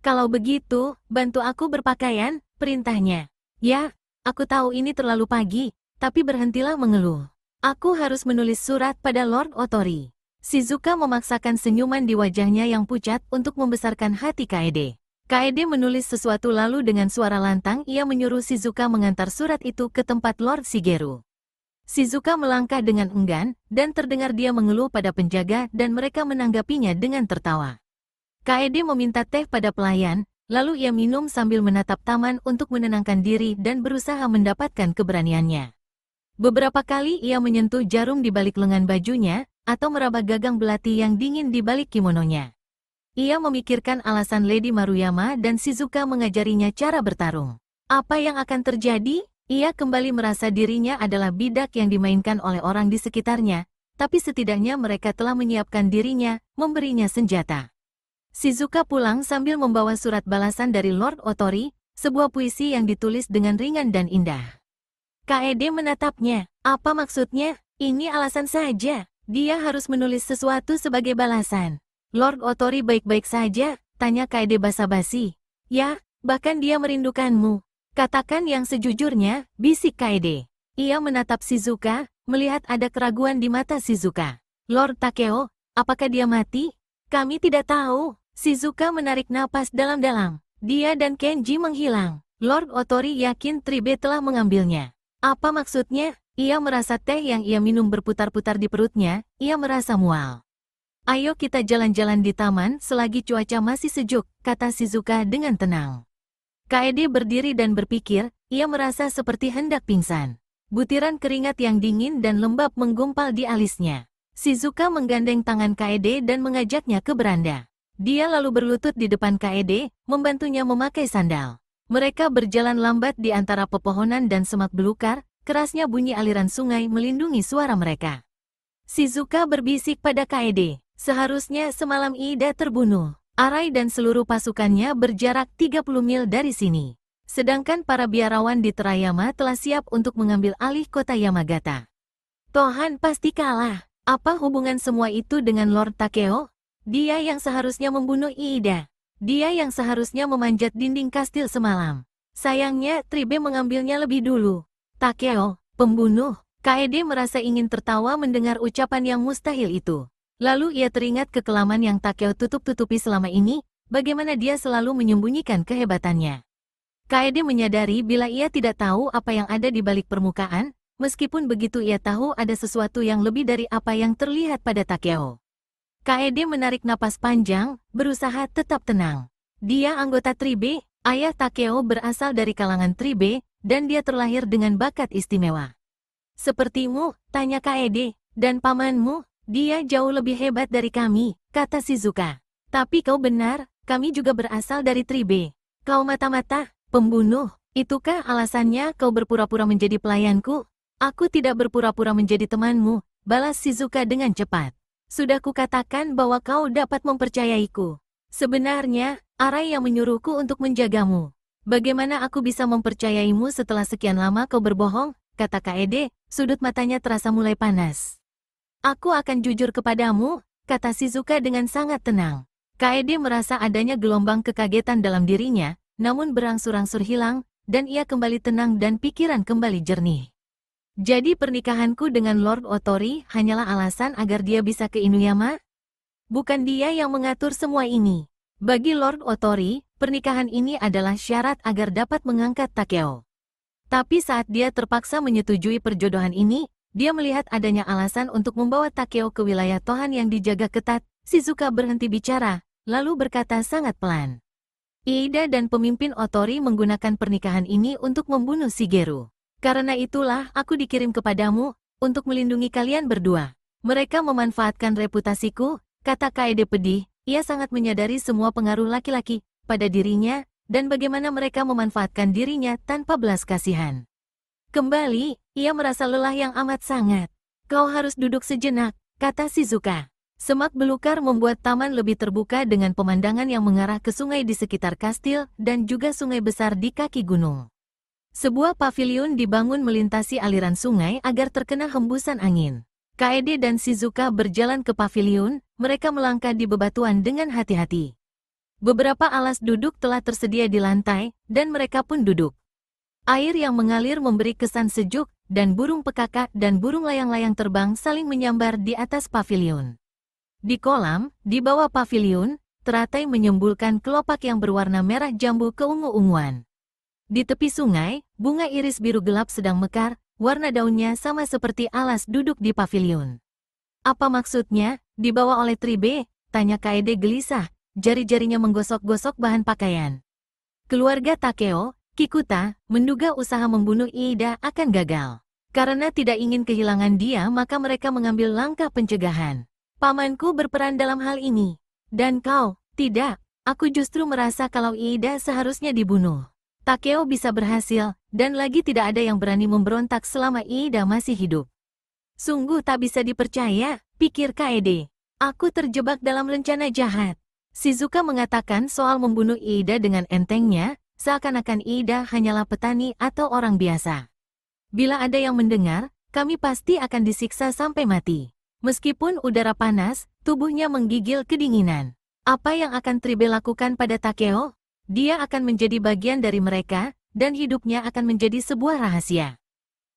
"Kalau begitu, bantu aku berpakaian," perintahnya. "Ya, aku tahu ini terlalu pagi, tapi berhentilah mengeluh. Aku harus menulis surat pada Lord Otori." Shizuka memaksakan senyuman di wajahnya yang pucat untuk membesarkan hati Kaede. Kaede menulis sesuatu lalu dengan suara lantang ia menyuruh Shizuka mengantar surat itu ke tempat Lord Shigeru. Shizuka melangkah dengan enggan, dan terdengar dia mengeluh pada penjaga dan mereka menanggapinya dengan tertawa. Kaede meminta teh pada pelayan, lalu ia minum sambil menatap taman untuk menenangkan diri dan berusaha mendapatkan keberaniannya. Beberapa kali ia menyentuh jarum di balik lengan bajunya, atau meraba gagang belati yang dingin di balik kimononya. Ia memikirkan alasan Lady Maruyama dan Shizuka mengajarinya cara bertarung. Apa yang akan terjadi? Ia kembali merasa dirinya adalah bidak yang dimainkan oleh orang di sekitarnya, tapi setidaknya mereka telah menyiapkan dirinya, memberinya senjata. Shizuka pulang sambil membawa surat balasan dari Lord Otori, sebuah puisi yang ditulis dengan ringan dan indah. Kaede menatapnya. "Apa maksudnya?" "Ini alasan saja. Dia harus menulis sesuatu sebagai balasan." "Lord Otori baik-baik saja?" tanya Kaede basa-basi. "Ya, bahkan dia merindukanmu." "Katakan yang sejujurnya," bisik Kaede. Ia menatap Shizuka, melihat ada keraguan di mata Shizuka. "Lord Takeo, apakah dia mati?" "Kami tidak tahu." Shizuka menarik napas dalam-dalam. "Dia dan Kenji menghilang. Lord Otori yakin Tribe telah mengambilnya." "Apa maksudnya?" Ia merasa teh yang ia minum berputar-putar di perutnya, ia merasa mual. Ayo kita jalan-jalan di taman selagi cuaca masih sejuk, kata Shizuka dengan tenang. Kaede berdiri dan berpikir, ia merasa seperti hendak pingsan. Butiran keringat yang dingin dan lembab menggumpal di alisnya. Shizuka menggandeng tangan Kaede dan mengajaknya ke beranda. Dia lalu berlutut di depan Kaede, membantunya memakai sandal. Mereka berjalan lambat di antara pepohonan dan semak belukar, kerasnya bunyi aliran sungai melindungi suara mereka. Shizuka berbisik pada Kaede, seharusnya semalam Ida terbunuh. Arai dan seluruh pasukannya berjarak 30 mil dari sini. Sedangkan para biarawan di Terayama telah siap untuk mengambil alih kota Yamagata. Tohan pasti kalah. Apa hubungan semua itu dengan Lord Takeo? Dia yang seharusnya membunuh Iida. Dia yang seharusnya memanjat dinding kastil semalam. Sayangnya, Tribe mengambilnya lebih dulu. Takeo, pembunuh. Kaede merasa ingin tertawa mendengar ucapan yang mustahil itu. Lalu ia teringat kekelaman yang Takeo tutup-tutupi selama ini, bagaimana dia selalu menyembunyikan kehebatannya. Kaede menyadari bila ia tidak tahu apa yang ada di balik permukaan, meskipun begitu ia tahu ada sesuatu yang lebih dari apa yang terlihat pada Takeo. Kaede menarik napas panjang, berusaha tetap tenang. Dia anggota Tribe, ayah Takeo berasal dari kalangan Tribe, dan dia terlahir dengan bakat istimewa. Sepertimu, tanya Kaede, dan pamanmu, dia jauh lebih hebat dari kami, kata Shizuka. Tapi kau benar, kami juga berasal dari Tribe. Kau mata-mata, pembunuh, itukah alasannya kau berpura-pura menjadi pelayanku? Aku tidak berpura-pura menjadi temanmu, balas Shizuka dengan cepat. Sudah kukatakan bahwa kau dapat mempercayaiku. Sebenarnya, Arai yang menyuruhku untuk menjagamu. Bagaimana aku bisa mempercayaimu setelah sekian lama kau berbohong? Kata Kaede, sudut matanya terasa mulai panas. Aku akan jujur kepadamu, kata Shizuka dengan sangat tenang. Kaede merasa adanya gelombang kekagetan dalam dirinya, namun berangsur-angsur hilang, dan ia kembali tenang dan pikiran kembali jernih. Jadi pernikahanku dengan Lord Otori hanyalah alasan agar dia bisa ke Inuyama? Bukan dia yang mengatur semua ini. Bagi Lord Otori, pernikahan ini adalah syarat agar dapat mengangkat Takeo. Tapi saat dia terpaksa menyetujui perjodohan ini, dia melihat adanya alasan untuk membawa Takeo ke wilayah Tohan yang dijaga ketat. Shizuka berhenti bicara, lalu berkata sangat pelan. Iida dan pemimpin Otori menggunakan pernikahan ini untuk membunuh Shigeru. Karena itulah aku dikirim kepadamu, untuk melindungi kalian berdua. Mereka memanfaatkan reputasiku, kata Kaede pedih, ia sangat menyadari semua pengaruh laki-laki pada dirinya, dan bagaimana mereka memanfaatkan dirinya tanpa belas kasihan. Kembali, ia merasa lelah yang amat sangat. Kau harus duduk sejenak, kata Shizuka. Semak belukar membuat taman lebih terbuka dengan pemandangan yang mengarah ke sungai di sekitar kastil, dan juga sungai besar di kaki gunung. Sebuah paviliun dibangun melintasi aliran sungai agar terkena hembusan angin. Kaede dan Shizuka berjalan ke paviliun, mereka melangkah di bebatuan dengan hati-hati. Beberapa alas duduk telah tersedia di lantai, dan mereka pun duduk. Air yang mengalir memberi kesan sejuk, dan burung pekakak dan burung layang-layang terbang saling menyambar di atas paviliun. Di kolam, di bawah paviliun, teratai menyembulkan kelopak yang berwarna merah jambu keungu-unguan. Di tepi sungai, bunga iris biru gelap sedang mekar, warna daunnya sama seperti alas duduk di paviliun. Apa maksudnya, dibawa oleh Tribe? Tanya Kaede gelisah, jari-jarinya menggosok-gosok bahan pakaian. Keluarga Takeo, Kikuta, menduga usaha membunuh Iida akan gagal. Karena tidak ingin kehilangan dia maka mereka mengambil langkah pencegahan. Pamanku berperan dalam hal ini. Dan kau, tidak. Aku justru merasa kalau Iida seharusnya dibunuh. Takeo bisa berhasil, dan lagi tidak ada yang berani memberontak selama Iida masih hidup. Sungguh tak bisa dipercaya, pikir Kaede. Aku terjebak dalam rencana jahat. Shizuka mengatakan soal membunuh Iida dengan entengnya, seakan-akan Iida hanyalah petani atau orang biasa. Bila ada yang mendengar, kami pasti akan disiksa sampai mati. Meskipun udara panas, tubuhnya menggigil kedinginan. Apa yang akan Tribe lakukan pada Takeo? Dia akan menjadi bagian dari mereka, dan hidupnya akan menjadi sebuah rahasia.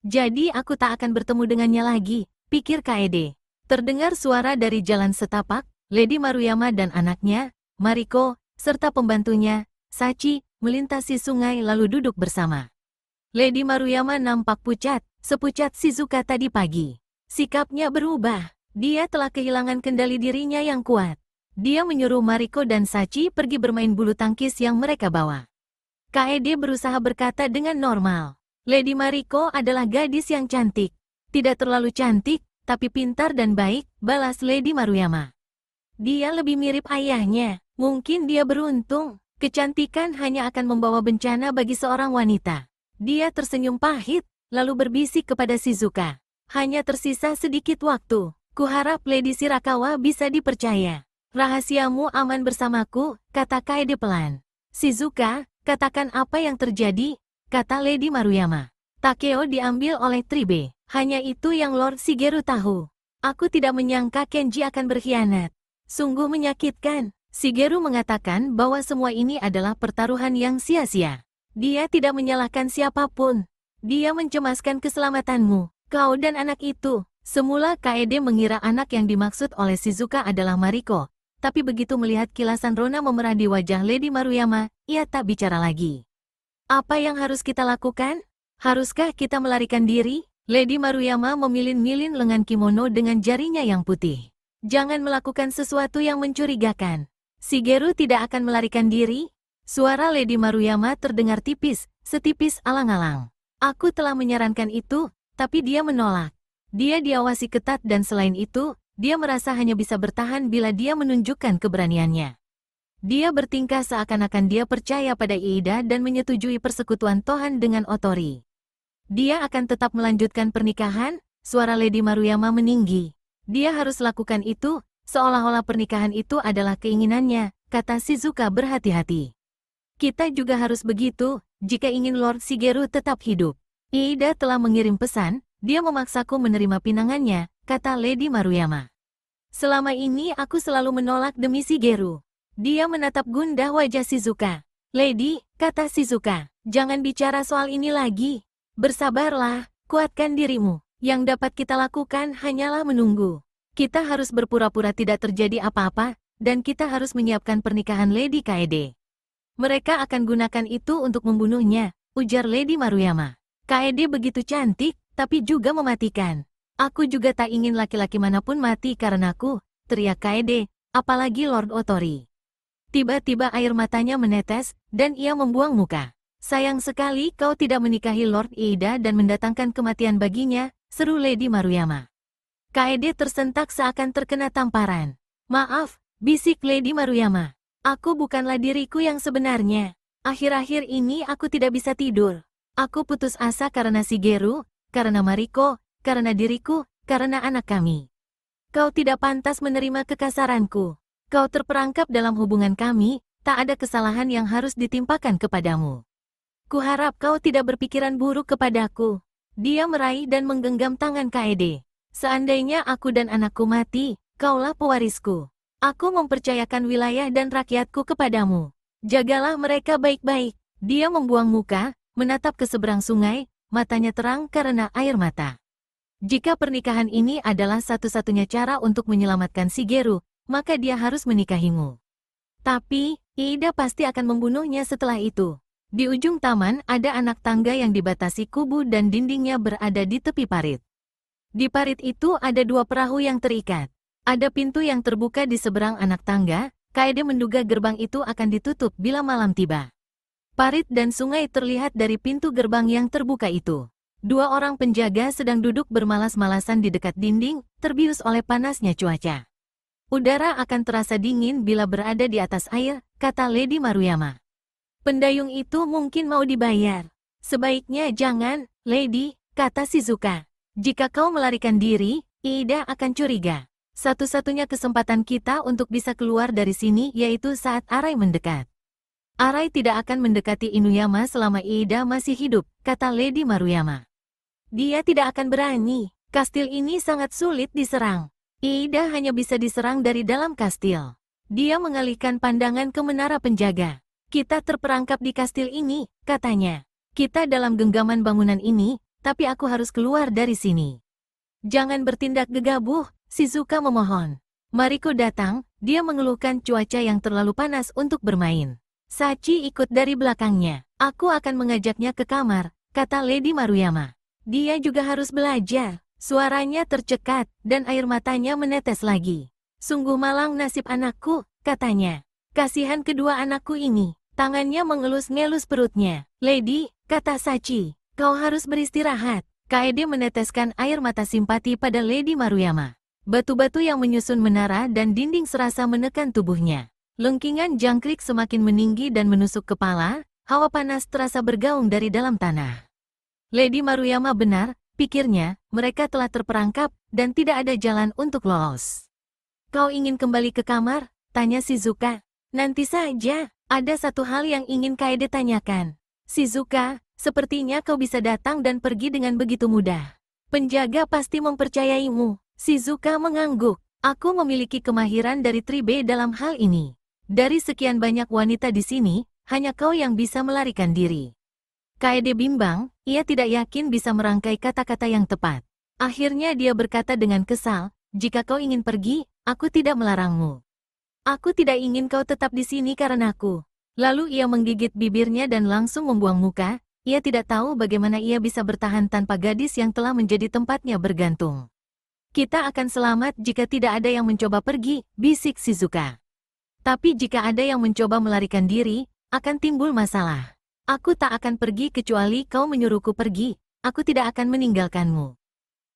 Jadi aku tak akan bertemu dengannya lagi, pikir Kaede. Terdengar suara dari jalan setapak, Lady Maruyama dan anaknya, Mariko, serta pembantunya, Sachi, melintasi sungai lalu duduk bersama. Lady Maruyama nampak pucat, sepucat Shizuka tadi pagi. Sikapnya berubah. Dia telah kehilangan kendali dirinya yang kuat. Dia menyuruh Mariko dan Sachi pergi bermain bulu tangkis yang mereka bawa. Kaede berusaha berkata dengan normal. Lady Mariko adalah gadis yang cantik. Tidak terlalu cantik, tapi pintar dan baik, balas Lady Maruyama. Dia lebih mirip ayahnya. Mungkin dia beruntung. Kecantikan hanya akan membawa bencana bagi seorang wanita. Dia tersenyum pahit, lalu berbisik kepada Shizuka. Hanya tersisa sedikit waktu. Kuharap Lady Shirakawa bisa dipercaya. Rahasiamu aman bersamaku, kata Kaede pelan. Shizuka, katakan apa yang terjadi, kata Lady Maruyama. Takeo diambil oleh Tribe. Hanya itu yang Lord Shigeru tahu. Aku tidak menyangka Kenji akan berkhianat. Sungguh menyakitkan. Shigeru mengatakan bahwa semua ini adalah pertaruhan yang sia-sia. Dia tidak menyalahkan siapapun. Dia mencemaskan keselamatanmu. Kau dan anak itu. Semula Kaede mengira anak yang dimaksud oleh Shizuka adalah Mariko. Tapi begitu melihat kilasan rona memerah di wajah Lady Maruyama, ia tak bicara lagi. Apa yang harus kita lakukan? Haruskah kita melarikan diri? Lady Maruyama memilin-milin lengan kimono dengan jarinya yang putih. Jangan melakukan sesuatu yang mencurigakan. Shigeru tidak akan melarikan diri? Suara Lady Maruyama terdengar tipis, setipis alang-alang. Aku telah menyarankan itu, tapi dia menolak. Dia diawasi ketat dan selain itu, dia merasa hanya bisa bertahan bila dia menunjukkan keberaniannya. Dia bertingkah seakan-akan dia percaya pada Iida dan menyetujui persekutuan Tohan dengan Otori. Dia akan tetap melanjutkan pernikahan, suara Lady Maruyama meninggi. Dia harus lakukan itu, seolah-olah pernikahan itu adalah keinginannya, kata Shizuka berhati-hati. Kita juga harus begitu, jika ingin Lord Shigeru tetap hidup. Iida telah mengirim pesan, dia memaksaku menerima pinangannya, kata Lady Maruyama. Selama ini aku selalu menolak demi Shigeru. Dia menatap gundah wajah Shizuka. Lady, kata Shizuka, jangan bicara soal ini lagi. Bersabarlah, kuatkan dirimu. Yang dapat kita lakukan hanyalah menunggu. Kita harus berpura-pura tidak terjadi apa-apa, dan kita harus menyiapkan pernikahan Lady Kaede. Mereka akan gunakan itu untuk membunuhnya, ujar Lady Maruyama. Kaede begitu cantik, tapi juga mematikan. Aku juga tak ingin laki-laki manapun mati karenaku, teriak Kaede, apalagi Lord Otori. Tiba-tiba air matanya menetes, dan ia membuang muka. Sayang sekali kau tidak menikahi Lord Iida dan mendatangkan kematian baginya, seru Lady Maruyama. Kaede tersentak seakan terkena tamparan. Maaf, bisik Lady Maruyama. Aku bukanlah diriku yang sebenarnya. Akhir-akhir ini aku tidak bisa tidur. Aku putus asa karena Shigeru, karena Mariko, karena diriku, karena anak kami. Kau tidak pantas menerima kekasaranku. Kau terperangkap dalam hubungan kami, tak ada kesalahan yang harus ditimpakan kepadamu. Kuharap kau tidak berpikiran buruk kepadaku. Dia meraih dan menggenggam tangan Kaede. Seandainya aku dan anakku mati, kaulah pewarisku. Aku mempercayakan wilayah dan rakyatku kepadamu. Jagalah mereka baik-baik. Dia membuang muka, menatap ke seberang sungai, matanya terang karena air mata. Jika pernikahan ini adalah satu-satunya cara untuk menyelamatkan Shigeru, maka dia harus menikahimu. Tapi, Iida pasti akan membunuhnya setelah itu. Di ujung taman ada anak tangga yang dibatasi kubu dan dindingnya berada di tepi parit. Di parit itu ada dua perahu yang terikat. Ada pintu yang terbuka di seberang anak tangga, Kaede menduga gerbang itu akan ditutup bila malam tiba. Parit dan sungai terlihat dari pintu gerbang yang terbuka itu. Dua orang penjaga sedang duduk bermalas-malasan di dekat dinding, terbius oleh panasnya cuaca. Udara akan terasa dingin bila berada di atas air, kata Lady Maruyama. Pendayung itu mungkin mau dibayar. Sebaiknya jangan, Lady, kata Shizuka. Jika kau melarikan diri, Iida akan curiga. Satu-satunya kesempatan kita untuk bisa keluar dari sini yaitu saat Arai mendekat. Arai tidak akan mendekati Inuyama selama Iida masih hidup, kata Lady Maruyama. Dia tidak akan berani. Kastil ini sangat sulit diserang. Iida hanya bisa diserang dari dalam kastil. Dia mengalihkan pandangan ke menara penjaga. Kita terperangkap di kastil ini, katanya. Kita dalam genggaman bangunan ini, tapi aku harus keluar dari sini. Jangan bertindak gegabah, Shizuka memohon. Mariko datang, dia mengeluhkan cuaca yang terlalu panas untuk bermain. Sachi ikut dari belakangnya. Aku akan mengajaknya ke kamar, kata Lady Maruyama. Dia juga harus belajar. Suaranya tercekat, dan air matanya menetes lagi. Sungguh malang nasib anakku, katanya. Kasihan kedua anakku ini. Tangannya mengelus-ngelus perutnya. Lady, kata Sachi, kau harus beristirahat. Kaede meneteskan air mata simpati pada Lady Maruyama. Batu-batu yang menyusun menara dan dinding serasa menekan tubuhnya. Lengkingan jangkrik semakin meninggi dan menusuk kepala, hawa panas terasa bergaung dari dalam tanah. Lady Maruyama benar, pikirnya, mereka telah terperangkap, dan tidak ada jalan untuk lolos. Kau ingin kembali ke kamar? Tanya Shizuka. Nanti saja, ada satu hal yang ingin Kaede tanyakan. Shizuka, sepertinya kau bisa datang dan pergi dengan begitu mudah. Penjaga pasti mempercayaimu. Shizuka mengangguk. Aku memiliki kemahiran dari Tribe dalam hal ini. Dari sekian banyak wanita di sini, hanya kau yang bisa melarikan diri. Kaede bimbang, ia tidak yakin bisa merangkai kata-kata yang tepat. Akhirnya dia berkata dengan kesal, jika kau ingin pergi, aku tidak melarangmu. Aku tidak ingin kau tetap di sini karenaku. Lalu ia menggigit bibirnya dan langsung membuang muka, ia tidak tahu bagaimana ia bisa bertahan tanpa gadis yang telah menjadi tempatnya bergantung. Kita akan selamat jika tidak ada yang mencoba pergi, bisik Shizuka. Tapi jika ada yang mencoba melarikan diri, akan timbul masalah. Aku tak akan pergi kecuali kau menyuruhku pergi, aku tidak akan meninggalkanmu.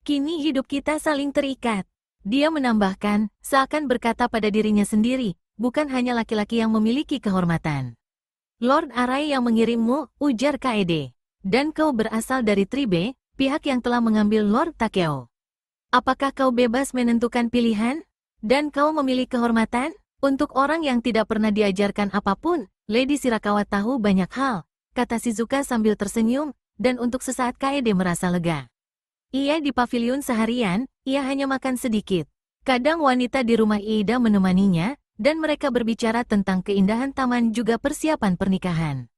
Kini hidup kita saling terikat. Dia menambahkan, seakan berkata pada dirinya sendiri, bukan hanya laki-laki yang memiliki kehormatan. Lord Arai yang mengirimmu, ujar Kaede. Dan kau berasal dari Tribe, pihak yang telah mengambil Lord Takeo. Apakah kau bebas menentukan pilihan? Dan kau memilih kehormatan? Untuk orang yang tidak pernah diajarkan apapun, Lady Shirakawa tahu banyak hal, kata Shizuka sambil tersenyum, dan untuk sesaat Kaede merasa lega. Ia di pavilion seharian, ia hanya makan sedikit. Kadang wanita di rumah Iida menemaninya, dan mereka berbicara tentang keindahan taman juga persiapan pernikahan.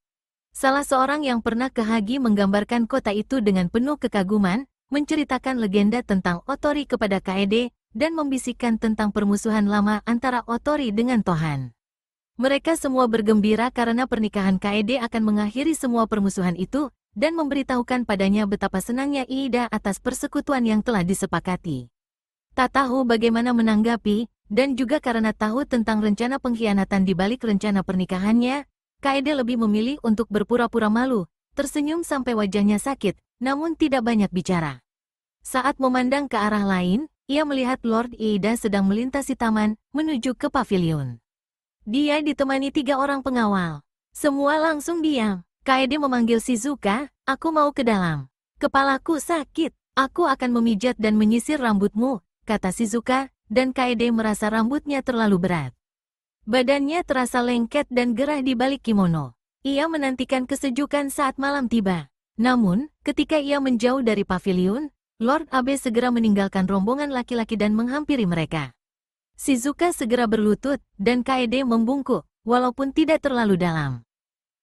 Salah seorang yang pernah ke Hagi menggambarkan kota itu dengan penuh kekaguman, menceritakan legenda tentang Otori kepada Kaede, dan membisikkan tentang permusuhan lama antara Otori dengan Tohan. Mereka semua bergembira karena pernikahan Kaede akan mengakhiri semua permusuhan itu, dan memberitahukan padanya betapa senangnya Iida atas persekutuan yang telah disepakati. Tak tahu bagaimana menanggapi, dan juga karena tahu tentang rencana pengkhianatan di balik rencana pernikahannya, Kaede lebih memilih untuk berpura-pura malu, tersenyum sampai wajahnya sakit, namun tidak banyak bicara. Saat memandang ke arah lain, ia melihat Lord Iida sedang melintasi taman, menuju ke pavilion. Dia ditemani 3 orang pengawal. Semua langsung diam. Kaede memanggil Shizuka, aku mau ke dalam. Kepalaku sakit, aku akan memijat dan menyisir rambutmu, kata Shizuka, dan Kaede merasa rambutnya terlalu berat. Badannya terasa lengket dan gerah di balik kimono. Ia menantikan kesejukan saat malam tiba. Namun, ketika ia menjauh dari pavilion, Lord Abe segera meninggalkan rombongan laki-laki dan menghampiri mereka. Shizuka segera berlutut, dan Kaede membungkuk, walaupun tidak terlalu dalam.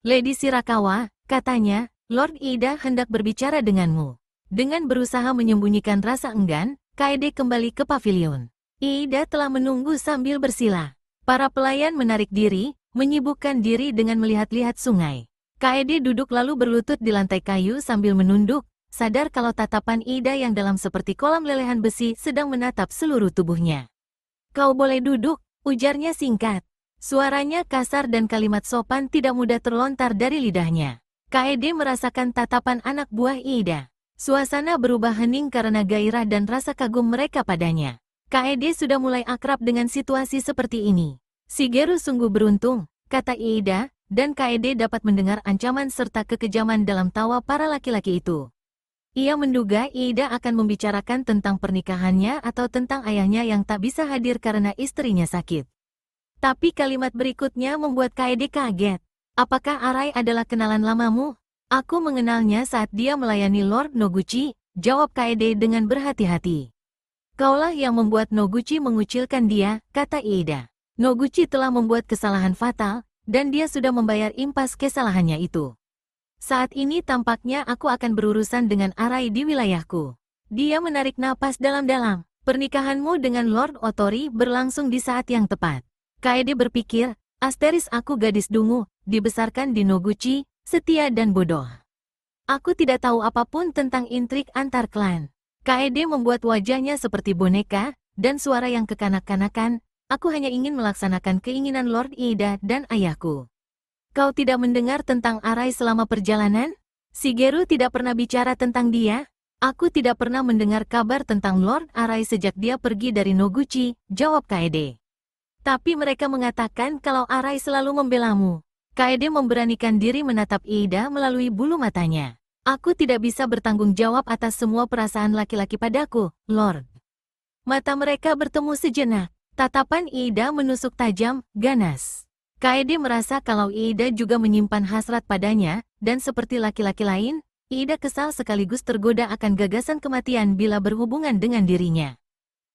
Lady Shirakawa, katanya, Lord Iida hendak berbicara denganmu. Dengan berusaha menyembunyikan rasa enggan, Kaede kembali ke pavilion. Iida telah menunggu sambil bersila. Para pelayan menarik diri, menyibukkan diri dengan melihat-lihat sungai. Kaede duduk lalu berlutut di lantai kayu sambil menunduk, sadar kalau tatapan Iida yang dalam seperti kolam lelehan besi sedang menatap seluruh tubuhnya. Kau boleh duduk, ujarnya singkat. Suaranya kasar dan kalimat sopan tidak mudah terlontar dari lidahnya. Kaede merasakan tatapan anak buah Iida. Suasana berubah hening karena gairah dan rasa kagum mereka padanya. Kaede sudah mulai akrab dengan situasi seperti ini. Shigeru sungguh beruntung, kata Iida, dan Kaede dapat mendengar ancaman serta kekejaman dalam tawa para laki-laki itu. Ia menduga Iida akan membicarakan tentang pernikahannya atau tentang ayahnya yang tak bisa hadir karena istrinya sakit. Tapi kalimat berikutnya membuat Kaede kaget. Apakah Arai adalah kenalan lamamu? Aku mengenalnya saat dia melayani Lord Noguchi, jawab Kaede dengan berhati-hati. Kaulah yang membuat Noguchi mengucilkan dia, kata Iida. Noguchi telah membuat kesalahan fatal, dan dia sudah membayar impas kesalahannya itu. Saat ini tampaknya aku akan berurusan dengan Arai di wilayahku. Dia menarik napas dalam-dalam. Pernikahanmu dengan Lord Otori berlangsung di saat yang tepat. Kaede berpikir, asteris aku gadis dungu, dibesarkan di Noguchi, setia dan bodoh. Aku tidak tahu apapun tentang intrik antar klan. Kaede membuat wajahnya seperti boneka, dan suara yang kekanak-kanakan. Aku hanya ingin melaksanakan keinginan Lord Iida dan ayahku. Kau tidak mendengar tentang Arai selama perjalanan? Shigeru tidak pernah bicara tentang dia. Aku tidak pernah mendengar kabar tentang Lord Arai sejak dia pergi dari Noguchi, jawab Kaede. Tapi mereka mengatakan kalau Arai selalu membelamu. Kaede memberanikan diri menatap Iida melalui bulu matanya. Aku tidak bisa bertanggung jawab atas semua perasaan laki-laki padaku, Lord. Mata mereka bertemu sejenak. Tatapan Iida menusuk tajam, ganas. Kaede merasa kalau Iida juga menyimpan hasrat padanya, dan seperti laki-laki lain, Iida kesal sekaligus tergoda akan gagasan kematian bila berhubungan dengan dirinya.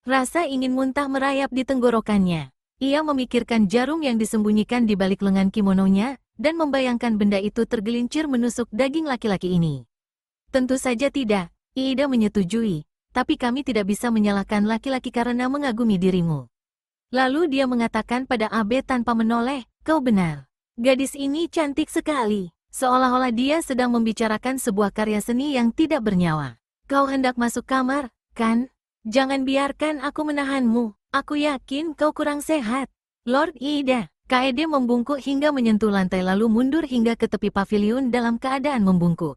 Rasa ingin muntah merayap di tenggorokannya. Ia memikirkan jarum yang disembunyikan di balik lengan kimononya, dan membayangkan benda itu tergelincir menusuk daging laki-laki ini. Tentu saja tidak, Iida menyetujui, tapi kami tidak bisa menyalahkan laki-laki karena mengagumi dirimu. Lalu dia mengatakan pada Abe tanpa menoleh, kau benar. Gadis ini cantik sekali, seolah-olah dia sedang membicarakan sebuah karya seni yang tidak bernyawa. Kau hendak masuk kamar, kan? Jangan biarkan aku menahanmu, aku yakin kau kurang sehat. Lord Iida, Kaede membungkuk hingga menyentuh lantai lalu mundur hingga ke tepi paviliun dalam keadaan membungkuk.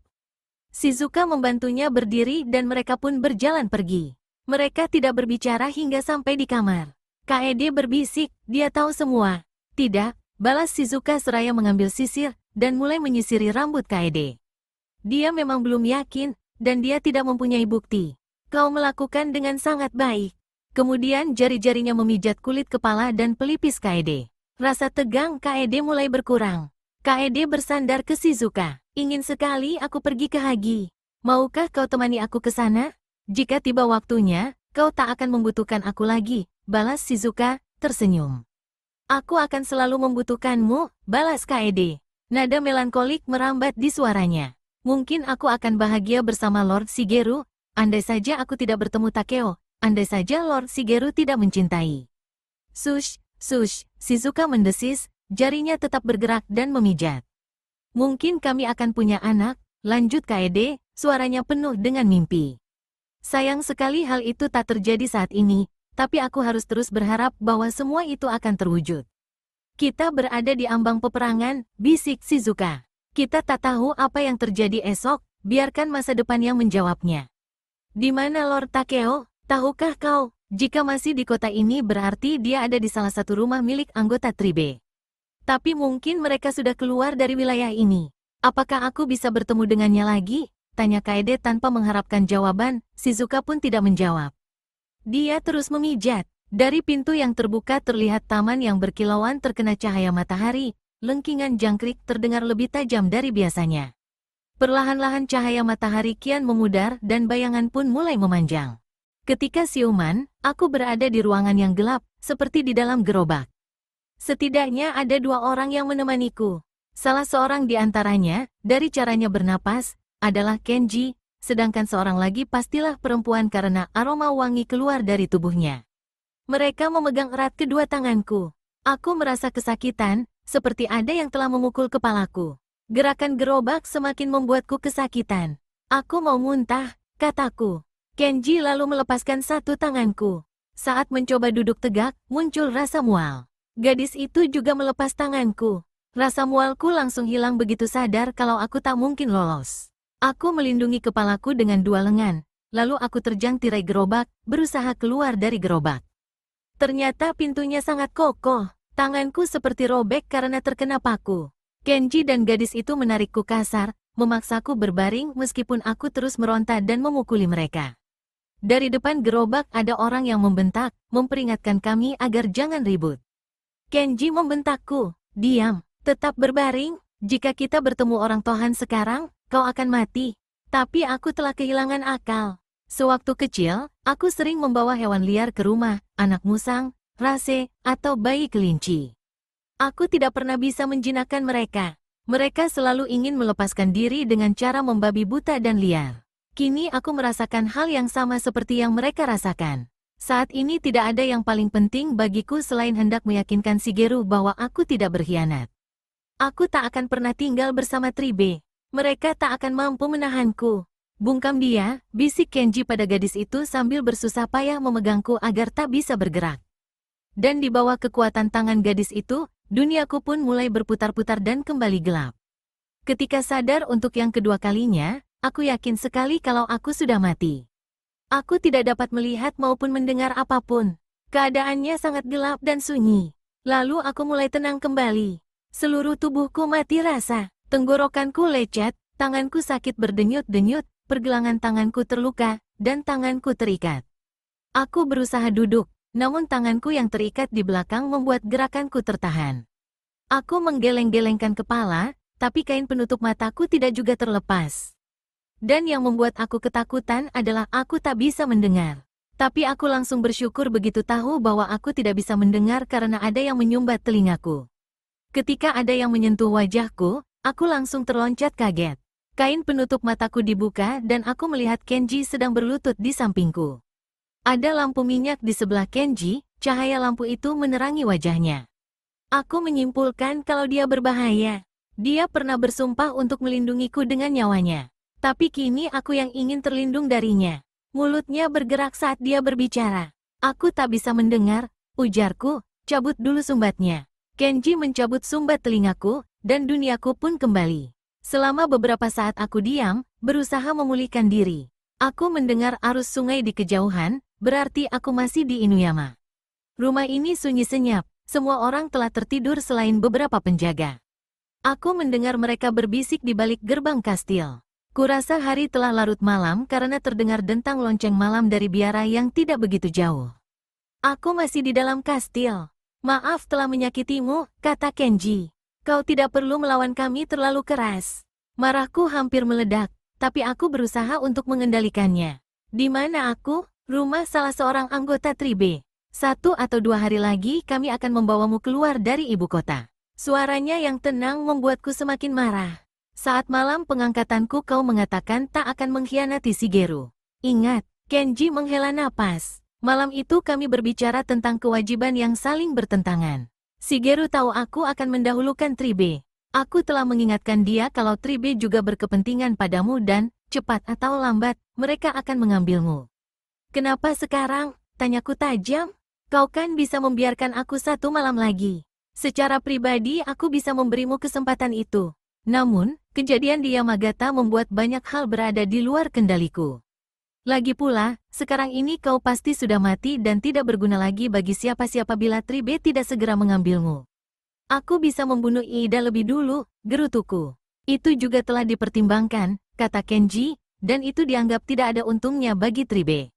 Shizuka membantunya berdiri dan mereka pun berjalan pergi. Mereka tidak berbicara hingga sampai di kamar. Kaede berbisik, dia tahu semua. Tidak, balas Shizuka seraya mengambil sisir, dan mulai menyisiri rambut Kaede. Dia memang belum yakin, dan dia tidak mempunyai bukti. Kau melakukan dengan sangat baik. Kemudian jari-jarinya memijat kulit kepala dan pelipis Kaede. Rasa tegang Kaede mulai berkurang. Kaede bersandar ke Shizuka. Ingin sekali aku pergi ke Hagi. Maukah kau temani aku ke sana? Jika tiba waktunya, kau tak akan membutuhkan aku lagi, balas Shizuka, tersenyum. Aku akan selalu membutuhkanmu, balas Kaede. Nada melankolik merambat di suaranya. Mungkin aku akan bahagia bersama Lord Shigeru, andai saja aku tidak bertemu Takeo, andai saja Lord Shigeru tidak mencintai. Sush, Shizuka mendesis, jarinya tetap bergerak dan memijat. Mungkin kami akan punya anak, lanjut Kaede, suaranya penuh dengan mimpi. Sayang sekali hal itu tak terjadi saat ini, tapi aku harus terus berharap bahwa semua itu akan terwujud. Kita berada di ambang peperangan, bisik Shizuka. Kita tak tahu apa yang terjadi esok, biarkan masa depan yang menjawabnya. Di mana Lord Takeo? Tahukah kau, jika masih di kota ini berarti dia ada di salah satu rumah milik anggota Tribe. Tapi mungkin mereka sudah keluar dari wilayah ini. Apakah aku bisa bertemu dengannya lagi? Tanya Kaede tanpa mengharapkan jawaban, Shizuka pun tidak menjawab. Dia terus memijat. Dari pintu yang terbuka terlihat taman yang berkilauan terkena cahaya matahari, lengkingan jangkrik terdengar lebih tajam dari biasanya. Perlahan-lahan cahaya matahari kian memudar dan bayangan pun mulai memanjang. Ketika siuman, aku berada di ruangan yang gelap, seperti di dalam gerobak. Setidaknya ada dua orang yang menemaniku. Salah seorang di antaranya, dari caranya bernapas, adalah Kenji, sedangkan seorang lagi pastilah perempuan karena aroma wangi keluar dari tubuhnya. Mereka memegang erat kedua tanganku. Aku merasa kesakitan, seperti ada yang telah memukul kepalaku. Gerakan gerobak semakin membuatku kesakitan. Aku mau muntah, kataku. Kenji lalu melepaskan satu tanganku. Saat mencoba duduk tegak, muncul rasa mual. Gadis itu juga melepas tanganku. Rasa mualku langsung hilang begitu sadar kalau aku tak mungkin lolos. Aku melindungi kepalaku dengan dua lengan, lalu aku terjang tirai gerobak, berusaha keluar dari gerobak. Ternyata pintunya sangat kokoh, tanganku seperti robek karena terkena paku. Kenji dan gadis itu menarikku kasar, memaksaku berbaring meskipun aku terus meronta dan memukuli mereka. Dari depan gerobak ada orang yang membentak, memperingatkan kami agar jangan ribut. Kenji membentakku, diam, tetap berbaring, jika kita bertemu orang Tohan sekarang, kau akan mati. Tapi aku telah kehilangan akal. Sewaktu kecil, aku sering membawa hewan liar ke rumah, anak musang, rase, atau bayi kelinci. Aku tidak pernah bisa menjinakkan mereka. Mereka selalu ingin melepaskan diri dengan cara membabi buta dan liar. Kini aku merasakan hal yang sama seperti yang mereka rasakan. Saat ini tidak ada yang paling penting bagiku selain hendak meyakinkan Shigeru bahwa aku tidak berkhianat. Aku tak akan pernah tinggal bersama Tribe. Mereka tak akan mampu menahanku. Bungkam dia, bisik Kenji pada gadis itu sambil bersusah payah memegangku agar tak bisa bergerak. Dan di bawah kekuatan tangan gadis itu, duniaku pun mulai berputar-putar dan kembali gelap. Ketika sadar untuk yang kedua kalinya, aku yakin sekali kalau aku sudah mati. Aku tidak dapat melihat maupun mendengar apapun. Keadaannya sangat gelap dan sunyi. Lalu aku mulai tenang kembali. Seluruh tubuhku mati rasa. Tenggorokanku lecet, tanganku sakit berdenyut-denyut, pergelangan tanganku terluka, dan tanganku terikat. Aku berusaha duduk, namun tanganku yang terikat di belakang membuat gerakanku tertahan. Aku menggeleng-gelengkan kepala, tapi kain penutup mataku tidak juga terlepas. Dan yang membuat aku ketakutan adalah aku tak bisa mendengar. Tapi aku langsung bersyukur begitu tahu bahwa aku tidak bisa mendengar karena ada yang menyumbat telingaku. Ketika ada yang menyentuh wajahku, aku langsung terloncat kaget. Kain penutup mataku dibuka dan aku melihat Kenji sedang berlutut di sampingku. Ada lampu minyak di sebelah Kenji, cahaya lampu itu menerangi wajahnya. Aku menyimpulkan kalau dia berbahaya. Dia pernah bersumpah untuk melindungiku dengan nyawanya. Tapi kini aku yang ingin terlindung darinya. Mulutnya bergerak saat dia berbicara. Aku tak bisa mendengar, ujarku, cabut dulu sumbatnya. Kenji mencabut sumbat telingaku, dan duniaku pun kembali. Selama beberapa saat aku diam, berusaha memulihkan diri. Aku mendengar arus sungai di kejauhan, berarti aku masih di Inuyama. Rumah ini sunyi senyap, semua orang telah tertidur selain beberapa penjaga. Aku mendengar mereka berbisik di balik gerbang kastil. Kurasa hari telah larut malam karena terdengar dentang lonceng malam dari biara yang tidak begitu jauh. Aku masih di dalam kastil. Maaf telah menyakitimu, kata Kenji. Kau tidak perlu melawan kami terlalu keras. Marahku hampir meledak, tapi aku berusaha untuk mengendalikannya. Di mana aku? Rumah salah seorang anggota Tribe. 1 atau 2 hari lagi kami akan membawamu keluar dari ibu kota. Suaranya yang tenang membuatku semakin marah. Saat malam pengangkatanku kau mengatakan tak akan mengkhianati Shigeru. Ingat, Kenji menghela napas. Malam itu kami berbicara tentang kewajiban yang saling bertentangan. Shigeru tahu aku akan mendahulukan Tribe. Aku telah mengingatkan dia kalau Tribe juga berkepentingan padamu dan, cepat atau lambat, mereka akan mengambilmu. Kenapa sekarang? Tanyaku tajam. Kau kan bisa membiarkan aku 1 malam lagi. Secara pribadi aku bisa memberimu kesempatan itu. Namun, kejadian di Yamagata membuat banyak hal berada di luar kendaliku. Lagi pula, sekarang ini kau pasti sudah mati dan tidak berguna lagi bagi siapa-siapa bila Tribe tidak segera mengambilmu. Aku bisa membunuh Iida lebih dulu, gerutuku. Itu juga telah dipertimbangkan, kata Kenji, dan itu dianggap tidak ada untungnya bagi Tribe.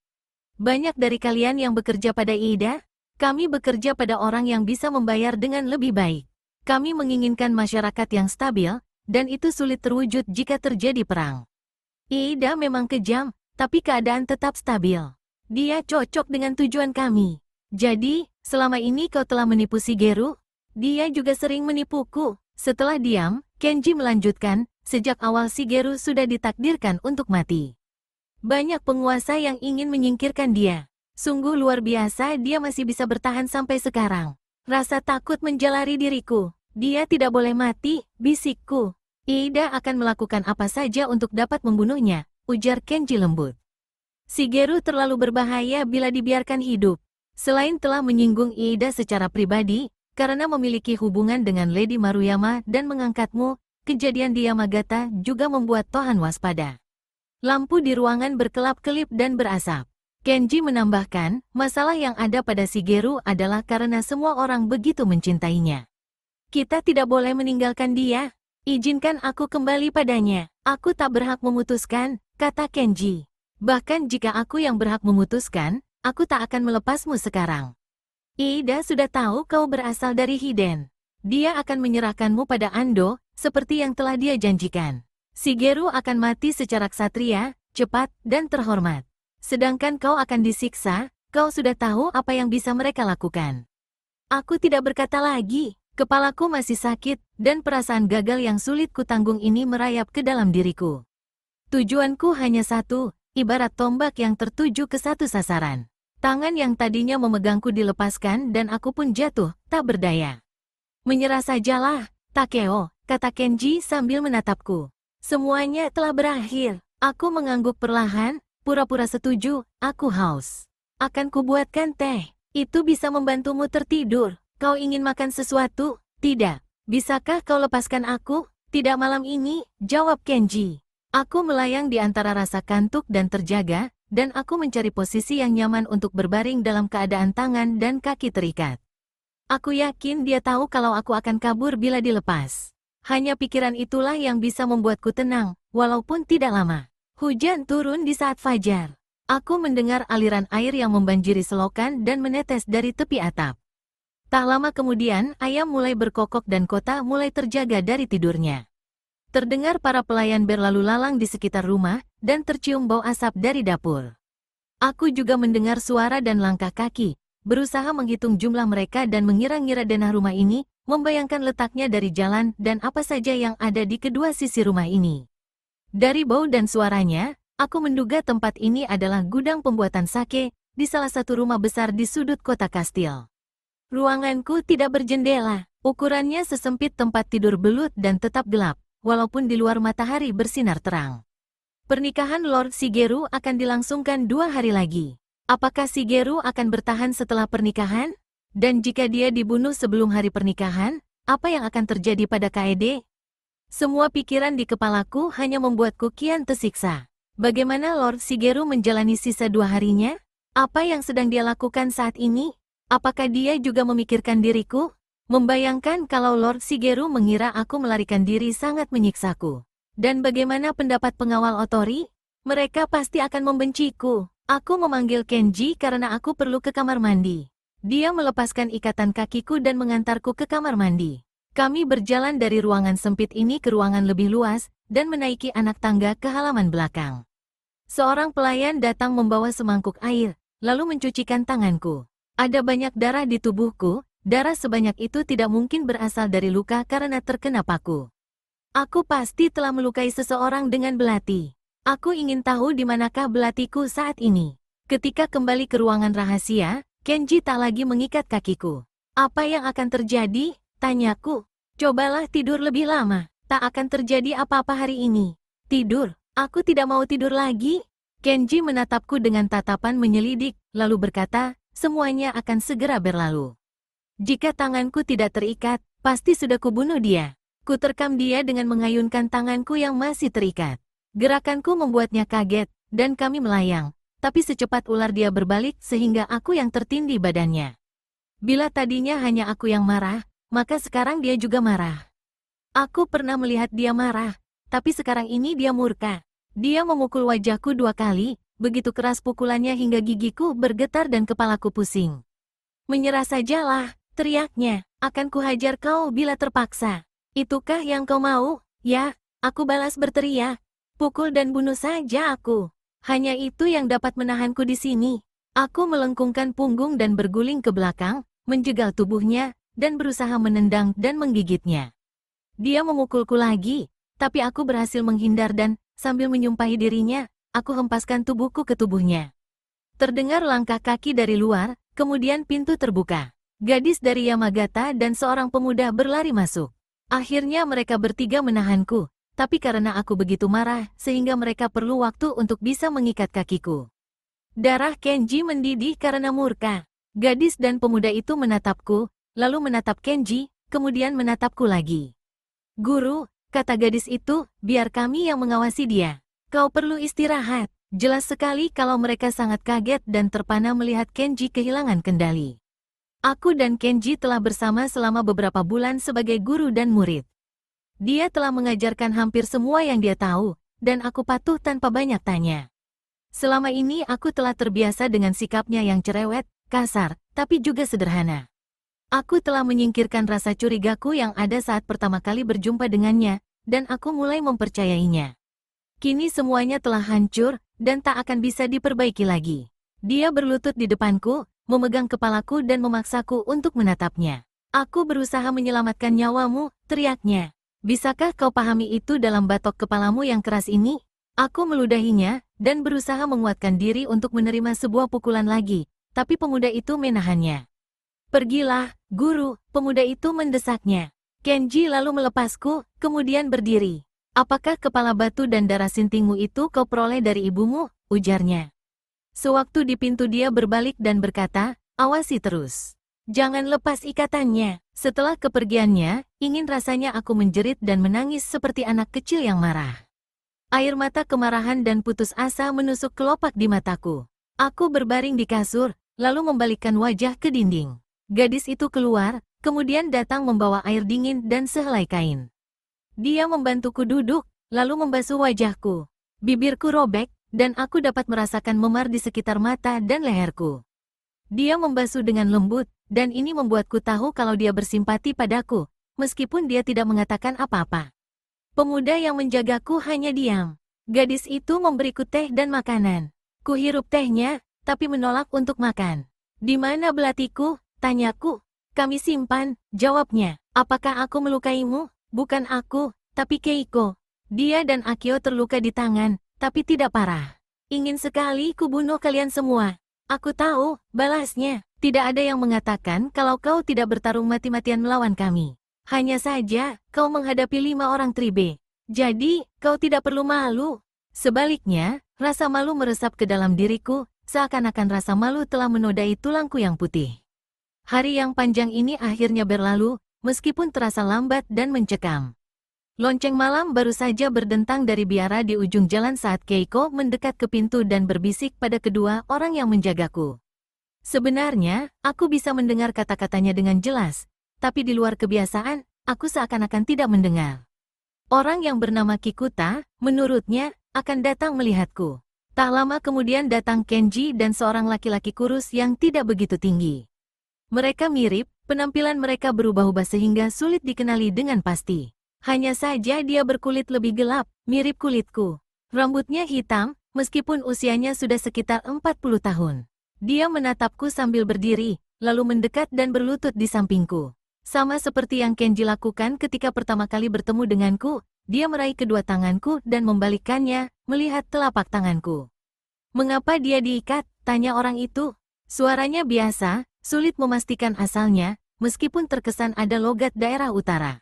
Banyak dari kalian yang bekerja pada Iida, kami bekerja pada orang yang bisa membayar dengan lebih baik. Kami menginginkan masyarakat yang stabil, dan itu sulit terwujud jika terjadi perang. Iida memang kejam, tapi keadaan tetap stabil. Dia cocok dengan tujuan kami. Jadi, selama ini kau telah menipu Shigeru? Dia juga sering menipuku. Setelah diam, Kenji melanjutkan, sejak awal Shigeru sudah ditakdirkan untuk mati. Banyak penguasa yang ingin menyingkirkan dia. Sungguh luar biasa dia masih bisa bertahan sampai sekarang. Rasa takut menjalari diriku. Dia tidak boleh mati, bisikku. Iida akan melakukan apa saja untuk dapat membunuhnya, ujar Kenji lembut. Shigeru terlalu berbahaya bila dibiarkan hidup. Selain telah menyinggung Iida secara pribadi, karena memiliki hubungan dengan Lady Maruyama dan mengangkatmu, kejadian di Yamagata juga membuat Tohan waspada. Lampu di ruangan berkelap-kelip dan berasap. Kenji menambahkan, masalah yang ada pada Shigeru adalah karena semua orang begitu mencintainya. Kita tidak boleh meninggalkan dia. Izinkan aku kembali padanya. Aku tak berhak memutuskan, kata Kenji. Bahkan jika aku yang berhak memutuskan, aku tak akan melepasmu sekarang. Iida sudah tahu kau berasal dari Hiden. Dia akan menyerahkanmu pada Ando, seperti yang telah dia janjikan. Shigeru akan mati secara ksatria, cepat, dan terhormat. Sedangkan kau akan disiksa, kau sudah tahu apa yang bisa mereka lakukan. Aku tidak berkata lagi. Kepalaku masih sakit, dan perasaan gagal yang sulit kutanggung ini merayap ke dalam diriku. Tujuanku hanya satu, ibarat tombak yang tertuju ke satu sasaran. Tangan yang tadinya memegangku dilepaskan dan aku pun jatuh, tak berdaya. Menyerah sajalah, Takeo, kata Kenji sambil menatapku. Semuanya telah berakhir. Aku mengangguk perlahan, pura-pura setuju, aku haus. Akan kubuatkan teh. Itu bisa membantumu tertidur. Kau ingin makan sesuatu? Tidak. Bisakah kau lepaskan aku? Tidak malam ini, jawab Kenji. Aku melayang di antara rasa kantuk dan terjaga, dan aku mencari posisi yang nyaman untuk berbaring dalam keadaan tangan dan kaki terikat. Aku yakin dia tahu kalau aku akan kabur bila dilepas. Hanya pikiran itulah yang bisa membuatku tenang, walaupun tidak lama. Hujan turun di saat fajar. Aku mendengar aliran air yang membanjiri selokan dan menetes dari tepi atap. Tak lama kemudian, ayam mulai berkokok dan kota mulai terjaga dari tidurnya. Terdengar para pelayan berlalu lalang di sekitar rumah, dan tercium bau asap dari dapur. Aku juga mendengar suara dan langkah kaki, berusaha menghitung jumlah mereka dan mengira-ngira denah rumah ini, membayangkan letaknya dari jalan dan apa saja yang ada di kedua sisi rumah ini. Dari bau dan suaranya, aku menduga tempat ini adalah gudang pembuatan sake, di salah satu rumah besar di sudut kota kastil. Ruanganku tidak berjendela, ukurannya sesempit tempat tidur belut dan tetap gelap, walaupun di luar matahari bersinar terang. Pernikahan Lord Shigeru akan dilangsungkan 2 hari lagi. Apakah Shigeru akan bertahan setelah pernikahan? Dan jika dia dibunuh sebelum hari pernikahan, apa yang akan terjadi pada Kaede? Semua pikiran di kepalaku hanya membuatku kian tersiksa. Bagaimana Lord Shigeru menjalani sisa 2 harinya? Apa yang sedang dia lakukan saat ini? Apakah dia juga memikirkan diriku? Membayangkan kalau Lord Shigeru mengira aku melarikan diri sangat menyiksaku. Dan bagaimana pendapat pengawal Otori? Mereka pasti akan membenciku. Aku memanggil Kenji karena aku perlu ke kamar mandi. Dia melepaskan ikatan kakiku dan mengantarku ke kamar mandi. Kami berjalan dari ruangan sempit ini ke ruangan lebih luas, dan menaiki anak tangga ke halaman belakang. Seorang pelayan datang membawa semangkuk air, lalu mencucikan tanganku. Ada banyak darah di tubuhku, darah sebanyak itu tidak mungkin berasal dari luka karena terkena paku. Aku pasti telah melukai seseorang dengan belati. Aku ingin tahu di manakah belatiku saat ini. Ketika kembali ke ruangan rahasia, Kenji tak lagi mengikat kakiku. Apa yang akan terjadi? Tanyaku. Cobalah tidur lebih lama. Tak akan terjadi apa-apa hari ini. Tidur? Aku tidak mau tidur lagi. Kenji menatapku dengan tatapan menyelidik, lalu berkata, semuanya akan segera berlalu. Jika tanganku tidak terikat, pasti sudah kubunuh dia. Kuterkam dia dengan mengayunkan tanganku yang masih terikat. Gerakanku membuatnya kaget, dan kami melayang. Tapi secepat ular dia berbalik sehingga aku yang tertindih badannya. Bila tadinya hanya aku yang marah, maka sekarang dia juga marah. Aku pernah melihat dia marah, tapi sekarang ini dia murka. Dia memukul wajahku 2 kali, begitu keras pukulannya hingga gigiku bergetar dan kepalaku pusing. Menyerah sajalah, teriaknya, akan kuhajar kau bila terpaksa. Itukah yang kau mau? Ya, aku balas berteriak. Pukul dan bunuh saja aku. Hanya itu yang dapat menahanku di sini. Aku melengkungkan punggung dan berguling ke belakang, menjegal tubuhnya, dan berusaha menendang dan menggigitnya. Dia memukulku lagi, tapi aku berhasil menghindar dan, sambil menyumpahi dirinya, aku hempaskan tubuhku ke tubuhnya. Terdengar langkah kaki dari luar, kemudian pintu terbuka. Gadis dari Yamagata dan seorang pemuda berlari masuk. Akhirnya mereka bertiga menahanku. Tapi karena aku begitu marah, sehingga mereka perlu waktu untuk bisa mengikat kakiku. Darah Kenji mendidih karena murka. Gadis dan pemuda itu menatapku, lalu menatap Kenji, kemudian menatapku lagi. Guru, kata gadis itu, biar kami yang mengawasi dia. Kau perlu istirahat. Jelas sekali kalau mereka sangat kaget dan terpana melihat Kenji kehilangan kendali. Aku dan Kenji telah bersama selama beberapa bulan sebagai guru dan murid. Dia telah mengajarkan hampir semua yang dia tahu, dan aku patuh tanpa banyak tanya. Selama ini aku telah terbiasa dengan sikapnya yang cerewet, kasar, tapi juga sederhana. Aku telah menyingkirkan rasa curigaku yang ada saat pertama kali berjumpa dengannya, dan aku mulai mempercayainya. Kini semuanya telah hancur, dan tak akan bisa diperbaiki lagi. Dia berlutut di depanku, memegang kepalaku dan memaksaku untuk menatapnya. Aku berusaha menyelamatkan nyawamu, teriaknya. Bisakah kau pahami itu dalam batok kepalamu yang keras ini? Aku meludahinya, dan berusaha menguatkan diri untuk menerima sebuah pukulan lagi, tapi pemuda itu menahannya. Pergilah, guru, pemuda itu mendesaknya. Kenji lalu melepasku, kemudian berdiri. Apakah kepala batu dan darah sintingmu itu kau peroleh dari ibumu? Ujarnya. Sewaktu di pintu dia berbalik dan berkata, awasi terus. Jangan lepas ikatannya. Setelah kepergiannya, ingin rasanya aku menjerit dan menangis seperti anak kecil yang marah. Air mata kemarahan dan putus asa menusuk kelopak di mataku. Aku berbaring di kasur, lalu membalikkan wajah ke dinding. Gadis itu keluar, kemudian datang membawa air dingin dan sehelai kain. Dia membantuku duduk, lalu membasuh wajahku. Bibirku robek, dan aku dapat merasakan memar di sekitar mata dan leherku. Dia membasuh dengan lembut, dan ini membuatku tahu kalau dia bersimpati padaku, meskipun dia tidak mengatakan apa-apa. Pemuda yang menjagaku hanya diam. Gadis itu memberiku teh dan makanan. Kuhirup tehnya, tapi menolak untuk makan. Di mana belatiku? Tanyaku. Kami simpan, jawabnya. Apakah aku melukaimu? Bukan aku, tapi Keiko. Dia dan Akio terluka di tangan, tapi tidak parah. Ingin sekali kubunuh kalian semua. Aku tahu, balasnya. Tidak ada yang mengatakan kalau kau tidak bertarung mati-matian melawan kami. Hanya saja, kau menghadapi 5 orang tribe. Jadi, kau tidak perlu malu. Sebaliknya, rasa malu meresap ke dalam diriku, seakan-akan rasa malu telah menodai tulangku yang putih. Hari yang panjang ini akhirnya berlalu, meskipun terasa lambat dan mencekam. Lonceng malam baru saja berdentang dari biara di ujung jalan saat Keiko mendekat ke pintu dan berbisik pada kedua orang yang menjagaku. Sebenarnya, aku bisa mendengar kata-katanya dengan jelas, tapi di luar kebiasaan, aku seakan-akan tidak mendengar. Orang yang bernama Kikuta, menurutnya, akan datang melihatku. Tak lama kemudian datang Kenji dan seorang laki-laki kurus yang tidak begitu tinggi. Mereka mirip, penampilan mereka berubah-ubah sehingga sulit dikenali dengan pasti. Hanya saja dia berkulit lebih gelap, mirip kulitku. Rambutnya hitam, meskipun usianya sudah sekitar 40 tahun. Dia menatapku sambil berdiri, lalu mendekat dan berlutut di sampingku. Sama seperti yang Kenji lakukan ketika pertama kali bertemu denganku, dia meraih kedua tanganku dan membalikkannya, melihat telapak tanganku. Mengapa dia diikat? Tanya orang itu. Suaranya biasa, sulit memastikan asalnya, meskipun terkesan ada logat daerah utara.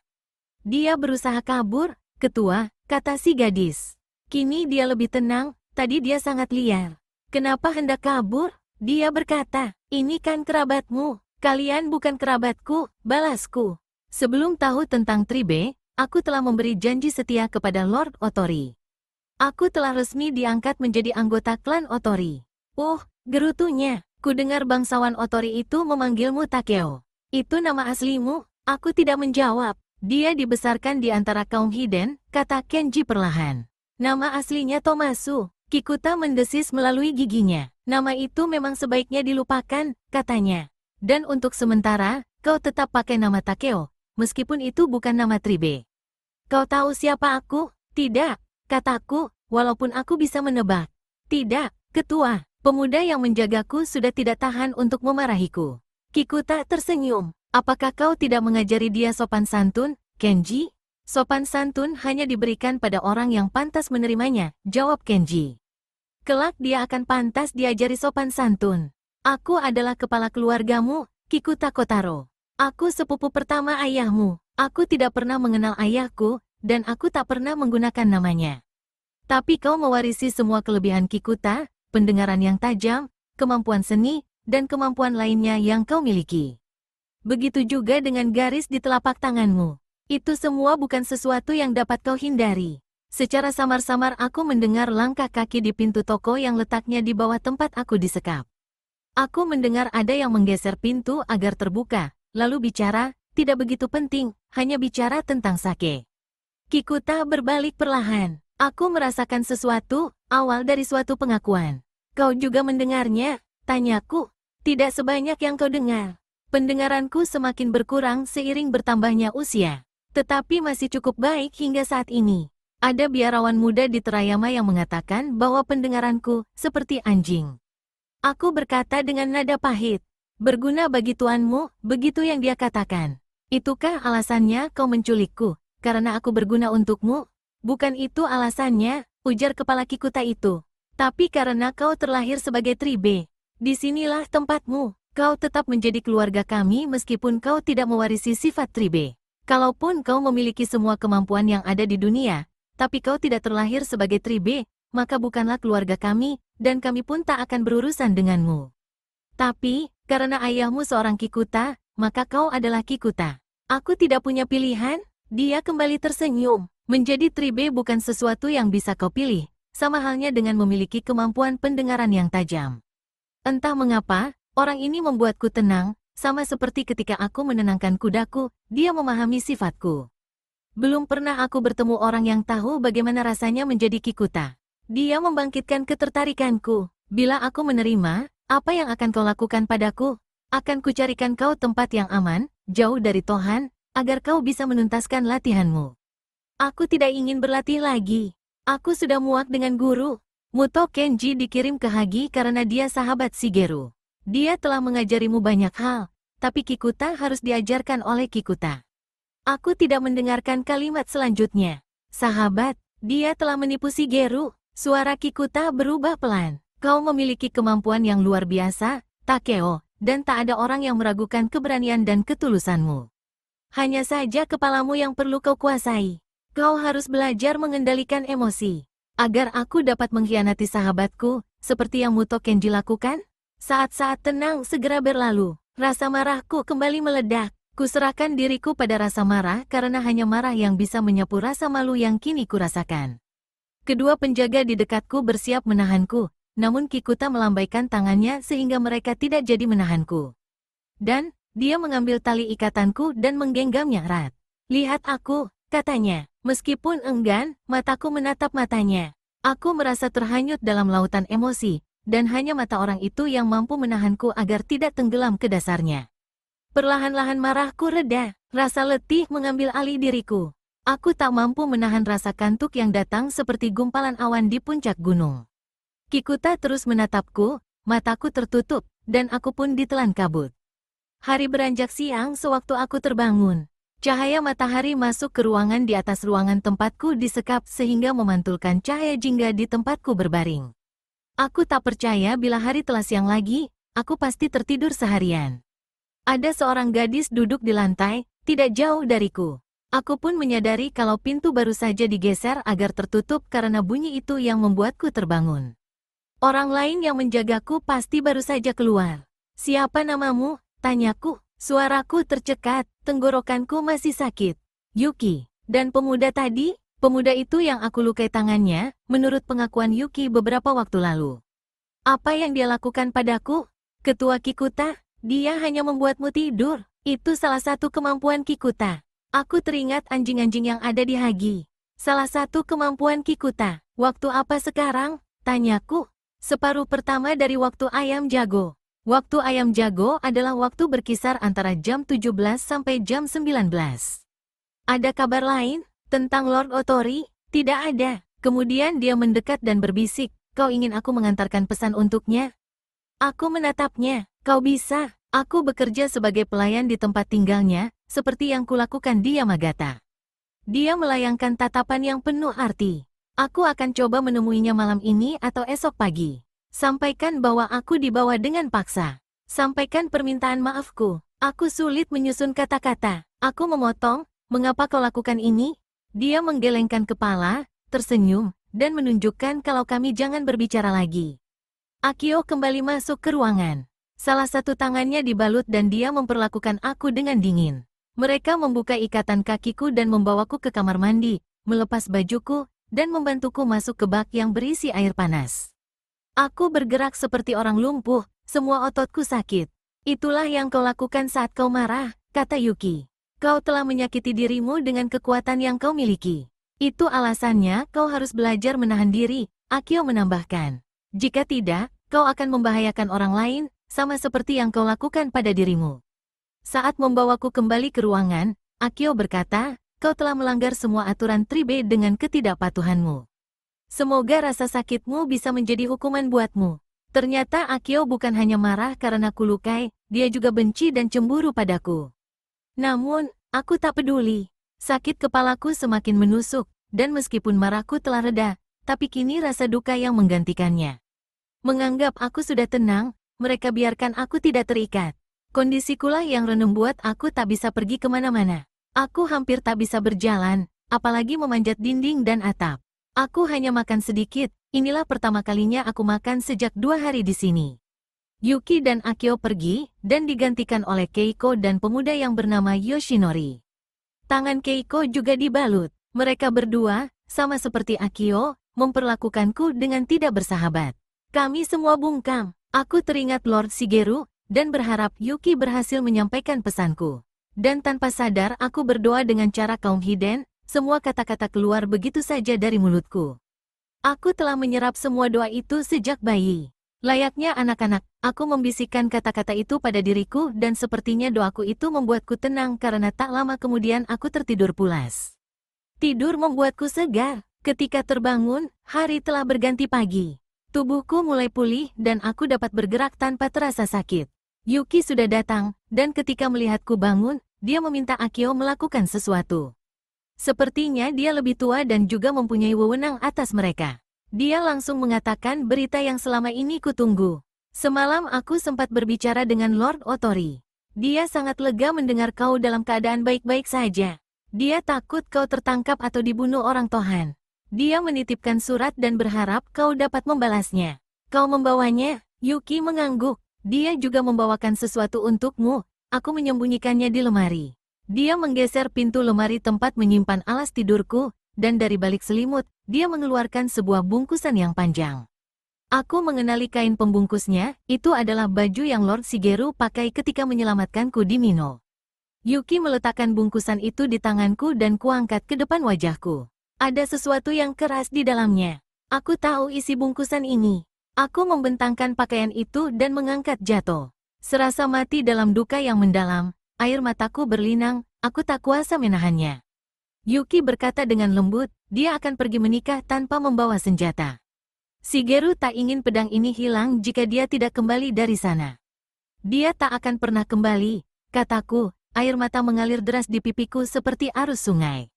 Dia berusaha kabur, ketua, kata si gadis. Kini dia lebih tenang, tadi dia sangat liar. Kenapa hendak kabur? Dia berkata, ini kan kerabatmu. Kalian bukan kerabatku, balasku. Sebelum tahu tentang Tribe, aku telah memberi janji setia kepada Lord Otori. Aku telah resmi diangkat menjadi anggota klan Otori. Gerutunya, ku dengar bangsawan Otori itu memanggilmu Takeo. Itu nama aslimu? Aku tidak menjawab. Dia dibesarkan di antara kaum Hiden, kata Kenji perlahan. Nama aslinya Tomasu. Kikuta mendesis melalui giginya. Nama itu memang sebaiknya dilupakan, katanya. Dan untuk sementara, kau tetap pakai nama Takeo, meskipun itu bukan nama Tribe. Kau tahu siapa aku? Tidak, kataku, walaupun aku bisa menebak. Tidak, ketua. Pemuda yang menjagaku sudah tidak tahan untuk memarahiku. Kikuta tersenyum. Apakah kau tidak mengajari dia sopan santun, Kenji? Sopan santun hanya diberikan pada orang yang pantas menerimanya, jawab Kenji. Kelak dia akan pantas diajari sopan santun. Aku adalah kepala keluargamu, Kikuta Kotaro. Aku sepupu pertama ayahmu. Aku tidak pernah mengenal ayahku, dan aku tak pernah menggunakan namanya. Tapi kau mewarisi semua kelebihan Kikuta, pendengaran yang tajam, kemampuan seni, dan kemampuan lainnya yang kau miliki. Begitu juga dengan garis di telapak tanganmu. Itu semua bukan sesuatu yang dapat kau hindari. Secara samar-samar aku mendengar langkah kaki di pintu toko yang letaknya di bawah tempat aku disekap. Aku mendengar ada yang menggeser pintu agar terbuka, lalu bicara, tidak begitu penting, hanya bicara tentang sake. Kikuta berbalik perlahan. Aku merasakan sesuatu, awal dari suatu pengakuan. Kau juga mendengarnya? Tanyaku. Tidak sebanyak yang kau dengar. Pendengaranku semakin berkurang seiring bertambahnya usia. Tetapi masih cukup baik hingga saat ini. Ada biarawan muda di Terayama yang mengatakan bahwa pendengaranku seperti anjing. Aku berkata dengan nada pahit. Berguna bagi tuanmu, begitu yang dia katakan. Itukah alasannya kau menculikku, karena aku berguna untukmu? Bukan itu alasannya, ujar kepala Kikuta itu. Tapi karena kau terlahir sebagai Tribe. Disinilah tempatmu. Kau tetap menjadi keluarga kami meskipun kau tidak mewarisi sifat Tribe. Kalaupun kau memiliki semua kemampuan yang ada di dunia, tapi kau tidak terlahir sebagai Tribe, maka bukanlah keluarga kami, dan kami pun tak akan berurusan denganmu. Tapi, karena ayahmu seorang Kikuta, maka kau adalah Kikuta. Aku tidak punya pilihan, dia kembali tersenyum. Menjadi Tribe bukan sesuatu yang bisa kau pilih, sama halnya dengan memiliki kemampuan pendengaran yang tajam. Entah mengapa, orang ini membuatku tenang, sama seperti ketika aku menenangkan kudaku, dia memahami sifatku. Belum pernah aku bertemu orang yang tahu bagaimana rasanya menjadi Kikuta. Dia membangkitkan ketertarikanku. Bila aku menerima, apa yang akan kau lakukan padaku? Akan kucarikan kau tempat yang aman, jauh dari Tohan, agar kau bisa menuntaskan latihanmu. Aku tidak ingin berlatih lagi. Aku sudah muak dengan guru. Muto Kenji dikirim ke Hagi karena dia sahabat Shigeru. Dia telah mengajarimu banyak hal, tapi Kikuta harus diajarkan oleh Kikuta. Aku tidak mendengarkan kalimat selanjutnya. Sahabat, dia telah menipu Shigeru. Suara Kikuta berubah pelan. Kau memiliki kemampuan yang luar biasa, Takeo, dan tak ada orang yang meragukan keberanian dan ketulusanmu. Hanya saja kepalamu yang perlu kau kuasai. Kau harus belajar mengendalikan emosi. Agar aku dapat mengkhianati sahabatku, seperti yang Muto Kenji lakukan? Saat-saat tenang segera berlalu. Rasa marahku kembali meledak. Kuserahkan diriku pada rasa marah karena hanya marah yang bisa menyapu rasa malu yang kini kurasakan. Kedua penjaga di dekatku bersiap menahanku, namun Kikuta melambaikan tangannya sehingga mereka tidak jadi menahanku. Dan, dia mengambil tali ikatanku dan menggenggamnya erat. Lihat aku, katanya. Meskipun enggan, mataku menatap matanya. Aku merasa terhanyut dalam lautan emosi, dan hanya mata orang itu yang mampu menahanku agar tidak tenggelam ke dasarnya. Perlahan-lahan marahku reda, rasa letih mengambil alih diriku. Aku tak mampu menahan rasa kantuk yang datang seperti gumpalan awan di puncak gunung. Kikuta terus menatapku, mataku tertutup, dan aku pun ditelan kabut. Hari beranjak siang sewaktu aku terbangun. Cahaya matahari masuk ke ruangan di atas ruangan tempatku disekap sehingga memantulkan cahaya jingga di tempatku berbaring. Aku tak percaya bila hari telah siang lagi, aku pasti tertidur seharian. Ada seorang gadis duduk di lantai, tidak jauh dariku. Aku pun menyadari kalau pintu baru saja digeser agar tertutup karena bunyi itu yang membuatku terbangun. Orang lain yang menjagaku pasti baru saja keluar. Siapa namamu? Tanyaku. Suaraku tercekat, tenggorokanku masih sakit. Yuki. Dan pemuda tadi? Pemuda itu yang aku lukai tangannya, menurut pengakuan Yuki beberapa waktu lalu. Apa yang dia lakukan padaku? Ketua Kikuta? Dia hanya membuatmu tidur. Itu salah satu kemampuan Kikuta. Aku teringat anjing-anjing yang ada di Hagi. Salah satu kemampuan Kikuta. Waktu apa sekarang? Tanyaku. Separuh pertama dari waktu ayam jago. Waktu ayam jago adalah waktu berkisar antara jam 17 sampai jam 19. Ada kabar lain? Tentang Lord Otori? Tidak ada. Kemudian dia mendekat dan berbisik, kau ingin aku mengantarkan pesan untuknya? Aku menatapnya. Kau bisa. Aku bekerja sebagai pelayan di tempat tinggalnya, seperti yang kulakukan di Yamagata. Dia melayangkan tatapan yang penuh arti. Aku akan coba menemuinya malam ini atau esok pagi. Sampaikan bahwa aku dibawa dengan paksa. Sampaikan permintaan maafku. Aku sulit menyusun kata-kata. Aku memotong, mengapa kau lakukan ini? Dia menggelengkan kepala, tersenyum, dan menunjukkan kalau kami jangan berbicara lagi. Akio kembali masuk ke ruangan. Salah satu tangannya dibalut dan dia memperlakukan aku dengan dingin. Mereka membuka ikatan kakiku dan membawaku ke kamar mandi, melepas bajuku, dan membantuku masuk ke bak yang berisi air panas. Aku bergerak seperti orang lumpuh, semua ototku sakit. Itulah yang kau lakukan saat kau marah, kata Yuki. Kau telah menyakiti dirimu dengan kekuatan yang kau miliki. Itu alasannya kau harus belajar menahan diri, Akio menambahkan. Jika tidak, kau akan membahayakan orang lain, sama seperti yang kau lakukan pada dirimu. Saat membawaku kembali ke ruangan, Akio berkata, kau telah melanggar semua aturan Tribe dengan ketidakpatuhanmu. Semoga rasa sakitmu bisa menjadi hukuman buatmu. Ternyata Akio bukan hanya marah karena kulukai, dia juga benci dan cemburu padaku. Namun, aku tak peduli. Sakit kepalaku semakin menusuk, dan meskipun marahku telah reda, tapi kini rasa duka yang menggantikannya. Menganggap aku sudah tenang, mereka biarkan aku tidak terikat. Kondisikulah yang renung buat aku tak bisa pergi kemana-mana. Aku hampir tak bisa berjalan, apalagi memanjat dinding dan atap. Aku hanya makan sedikit, inilah pertama kalinya aku makan sejak 2 hari di sini. Yuki dan Akio pergi, dan digantikan oleh Keiko dan pemuda yang bernama Yoshinori. Tangan Keiko juga dibalut. Mereka berdua, sama seperti Akio, memperlakukanku dengan tidak bersahabat. Kami semua bungkam. Aku teringat Lord Shigeru, dan berharap Yuki berhasil menyampaikan pesanku. Dan tanpa sadar aku berdoa dengan cara kaum Hiden, semua kata-kata keluar begitu saja dari mulutku. Aku telah menyerap semua doa itu sejak bayi. Layaknya anak-anak, aku membisikkan kata-kata itu pada diriku dan sepertinya doaku itu membuatku tenang karena tak lama kemudian aku tertidur pulas. Tidur membuatku segar. Ketika terbangun, hari telah berganti pagi. Tubuhku mulai pulih dan aku dapat bergerak tanpa terasa sakit. Yuki sudah datang, dan ketika melihatku bangun, dia meminta Akio melakukan sesuatu. Sepertinya dia lebih tua dan juga mempunyai wewenang atas mereka. Dia langsung mengatakan berita yang selama ini kutunggu. Semalam aku sempat berbicara dengan Lord Otori. Dia sangat lega mendengar kau dalam keadaan baik-baik saja. Dia takut kau tertangkap atau dibunuh orang Tohan. Dia menitipkan surat dan berharap kau dapat membalasnya. Kau membawanya? Yuki mengangguk. Dia juga membawakan sesuatu untukmu. Aku menyembunyikannya di lemari. Dia menggeser pintu lemari tempat menyimpan alas tidurku, dan dari balik selimut, dia mengeluarkan sebuah bungkusan yang panjang. Aku mengenali kain pembungkusnya, itu adalah baju yang Lord Shigeru pakai ketika menyelamatkanku di Mino. Yuki meletakkan bungkusan itu di tanganku dan kuangkat ke depan wajahku. Ada sesuatu yang keras di dalamnya. Aku tahu isi bungkusan ini. Aku membentangkan pakaian itu dan mengangkat jatuh. Serasa mati dalam duka yang mendalam. Air mataku berlinang, aku tak kuasa menahannya. Yuki berkata dengan lembut, dia akan pergi menikah tanpa membawa senjata. Shigeru tak ingin pedang ini hilang jika dia tidak kembali dari sana. Dia tak akan pernah kembali, kataku, air mata mengalir deras di pipiku seperti arus sungai.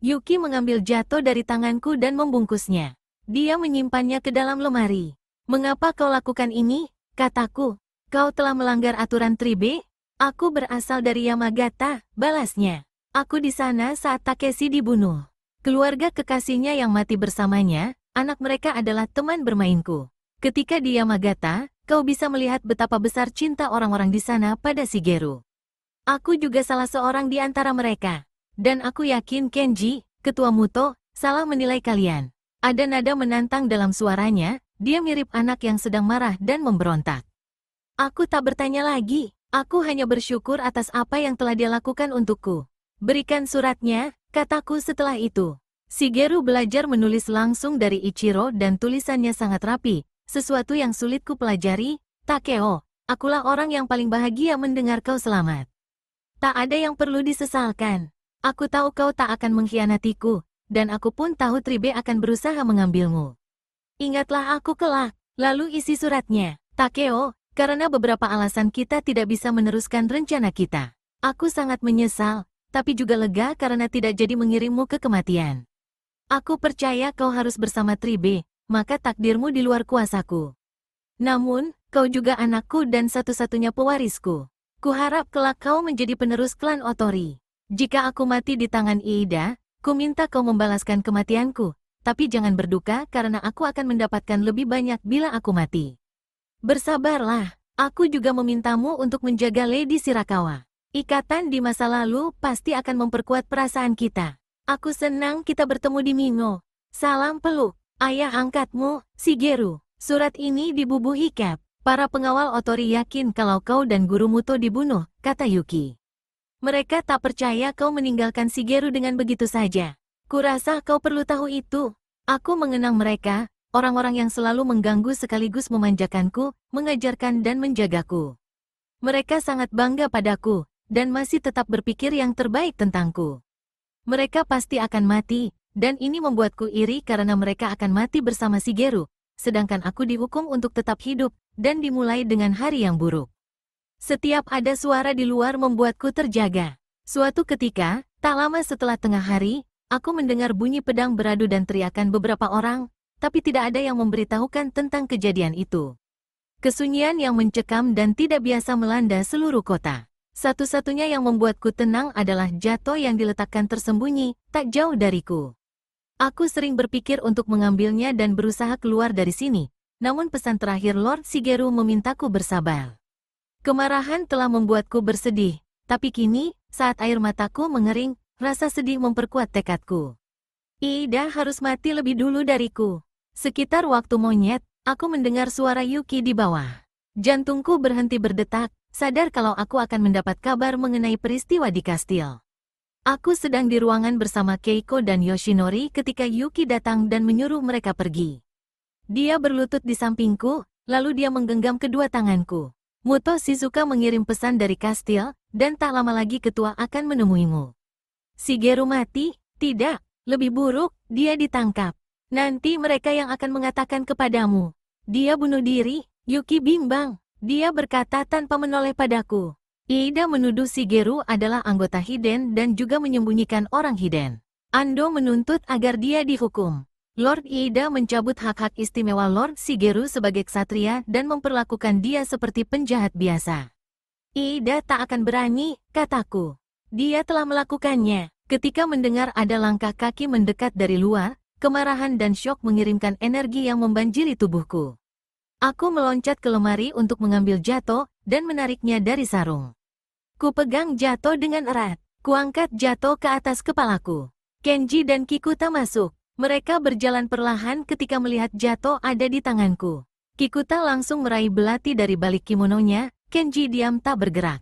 Yuki mengambil jatuh dari tanganku dan membungkusnya. Dia menyimpannya ke dalam lemari. Mengapa kau lakukan ini? Kataku, kau telah melanggar aturan Tribe? Aku berasal dari Yamagata, balasnya. Aku di sana saat Takeshi dibunuh. Keluarga kekasihnya yang mati bersamanya, anak mereka adalah teman bermainku. Ketika di Yamagata, kau bisa melihat betapa besar cinta orang-orang di sana pada Shigeru. Aku juga salah seorang di antara mereka. Dan aku yakin Kenji, ketua Muto, salah menilai kalian. Ada nada menantang dalam suaranya, dia mirip anak yang sedang marah dan memberontak. Aku tak bertanya lagi. Aku hanya bersyukur atas apa yang telah dia lakukan untukku. Berikan suratnya, kataku setelah itu. Shigeru belajar menulis langsung dari Ichiro dan tulisannya sangat rapi, sesuatu yang sulit ku pelajari. Takeo, akulah orang yang paling bahagia mendengar kau selamat. Tak ada yang perlu disesalkan. Aku tahu kau tak akan mengkhianatiku, dan aku pun tahu Tribe akan berusaha mengambilmu. Ingatlah aku kelak. Lalu isi suratnya, Takeo, karena beberapa alasan kita tidak bisa meneruskan rencana kita. Aku sangat menyesal, tapi juga lega karena tidak jadi mengirimmu ke kematian. Aku percaya kau harus bersama Tribe, maka takdirmu di luar kuasaku. Namun, kau juga anakku dan satu-satunya pewarisku. Kuharap kelak kau menjadi penerus klan Otori. Jika aku mati di tangan Iida, ku minta kau membalaskan kematianku, tapi jangan berduka karena aku akan mendapatkan lebih banyak bila aku mati. Bersabarlah, aku juga memintamu untuk menjaga Lady Shirakawa. Ikatan di masa lalu pasti akan memperkuat perasaan kita. Aku senang kita bertemu di Mino. Salam peluk, ayah angkatmu, Shigeru. Surat ini dibubuhi Cap. Para pengawal Otori yakin kalau kau dan Guru Muto dibunuh, kata Yuki. Mereka tak percaya kau meninggalkan Shigeru dengan begitu saja. Kurasa kau perlu tahu itu. Aku mengenang mereka. Orang-orang yang selalu mengganggu sekaligus memanjakanku, mengajarkan dan menjagaku. Mereka sangat bangga padaku, dan masih tetap berpikir yang terbaik tentangku. Mereka pasti akan mati, dan ini membuatku iri karena mereka akan mati bersama Shigeru, sedangkan aku dihukum untuk tetap hidup, dan dimulai dengan hari yang buruk. Setiap ada suara di luar membuatku terjaga. Suatu ketika, tak lama setelah tengah hari, aku mendengar bunyi pedang beradu dan teriakan beberapa orang, tapi tidak ada yang memberitahukan tentang kejadian itu. Kesunyian yang mencekam dan tidak biasa melanda seluruh kota. Satu-satunya yang membuatku tenang adalah Jato yang diletakkan tersembunyi, tak jauh dariku. Aku sering berpikir untuk mengambilnya dan berusaha keluar dari sini, namun pesan terakhir Lord Shigeru memintaku bersabar. Kemarahan telah membuatku bersedih, tapi kini, saat air mataku mengering, rasa sedih memperkuat tekadku. Ida harus mati lebih dulu dariku. Sekitar waktu monyet, aku mendengar suara Yuki di bawah. Jantungku berhenti berdetak, sadar kalau aku akan mendapat kabar mengenai peristiwa di kastil. Aku sedang di ruangan bersama Keiko dan Yoshinori ketika Yuki datang dan menyuruh mereka pergi. Dia berlutut di sampingku, lalu dia menggenggam kedua tanganku. Muto Shizuka mengirim pesan dari kastil, dan tak lama lagi ketua akan menemuimu. Shigeru mati? Tidak, lebih buruk, dia ditangkap. Nanti mereka yang akan mengatakan kepadamu. Dia bunuh diri, Yuki bimbang. Dia berkata tanpa menoleh padaku. Ida menuduh Shigeru adalah anggota Hiden dan juga menyembunyikan orang Hiden. Ando menuntut agar dia dihukum. Lord Ida mencabut hak-hak istimewa Lord Shigeru sebagai ksatria dan memperlakukan dia seperti penjahat biasa. Ida tak akan berani, kataku. Dia telah melakukannya. Ketika mendengar ada langkah kaki mendekat dari luar, kemarahan dan syok mengirimkan energi yang membanjiri tubuhku. Aku meloncat ke lemari untuk mengambil Jato, dan menariknya dari sarung. Ku pegang Jato dengan erat. Kuangkat Jato ke atas kepalaku. Kenji dan Kikuta masuk. Mereka berjalan perlahan ketika melihat Jato ada di tanganku. Kikuta langsung meraih belati dari balik kimononya, Kenji diam tak bergerak.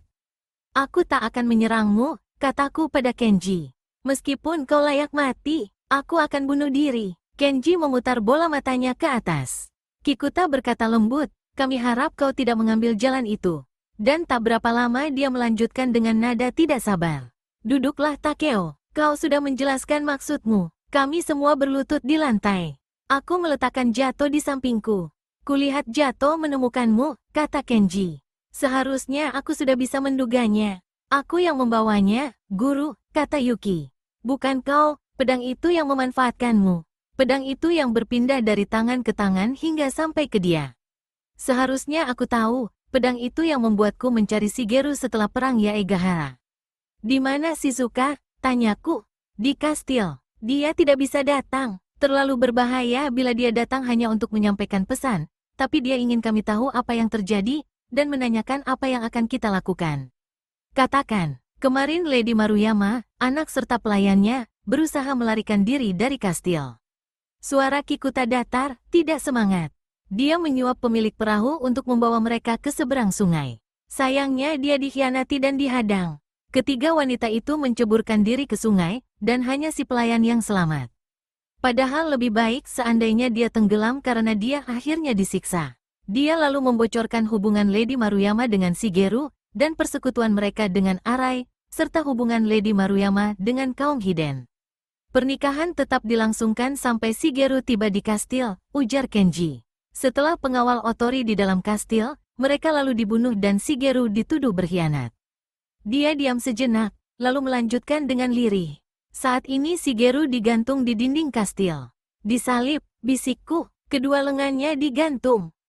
Aku tak akan menyerangmu, kataku pada Kenji. Meskipun kau layak mati, aku akan bunuh diri. Kenji memutar bola matanya ke atas. Kikuta berkata lembut, kami harap kau tidak mengambil jalan itu. Dan tak berapa lama dia melanjutkan dengan nada tidak sabar. Duduklah Takeo, kau sudah menjelaskan maksudmu. Kami semua berlutut di lantai. Aku meletakkan Jato di sampingku. Kulihat Jato menemukanmu, kata Kenji. Seharusnya aku sudah bisa menduganya. Aku yang membawanya, guru, kata Yuki. Bukan kau, pedang itu yang memanfaatkanmu. Pedang itu yang berpindah dari tangan ke tangan hingga sampai ke dia. Seharusnya aku tahu, pedang itu yang membuatku mencari Shigeru setelah perang Yaegahara. Di mana Shizuka? Tanyaku. Di kastil. Dia tidak bisa datang. Terlalu berbahaya bila dia datang hanya untuk menyampaikan pesan, tapi dia ingin kami tahu apa yang terjadi, dan menanyakan apa yang akan kita lakukan. Katakan, kemarin Lady Maruyama, anak serta pelayannya, berusaha melarikan diri dari kastil. Suara Kikuta datar, tidak semangat. Dia menyuap pemilik perahu untuk membawa mereka ke seberang sungai. Sayangnya dia dikhianati dan dihadang. Ketiga wanita itu menceburkan diri ke sungai, dan hanya si pelayan yang selamat. Padahal lebih baik seandainya dia tenggelam karena dia akhirnya disiksa. Dia lalu membocorkan hubungan Lady Maruyama dengan Shigeru, dan persekutuan mereka dengan Arai, serta hubungan Lady Maruyama dengan kaum Hiden. Pernikahan tetap dilangsungkan sampai Shigeru tiba di kastil, ujar Kenji. Setelah pengawal Otori di dalam kastil, mereka lalu dibunuh dan Shigeru dituduh berkhianat. Dia diam sejenak, lalu melanjutkan dengan lirih. Saat ini Shigeru digantung di dinding kastil. Disalib, bisikku, kedua lengannya digantung.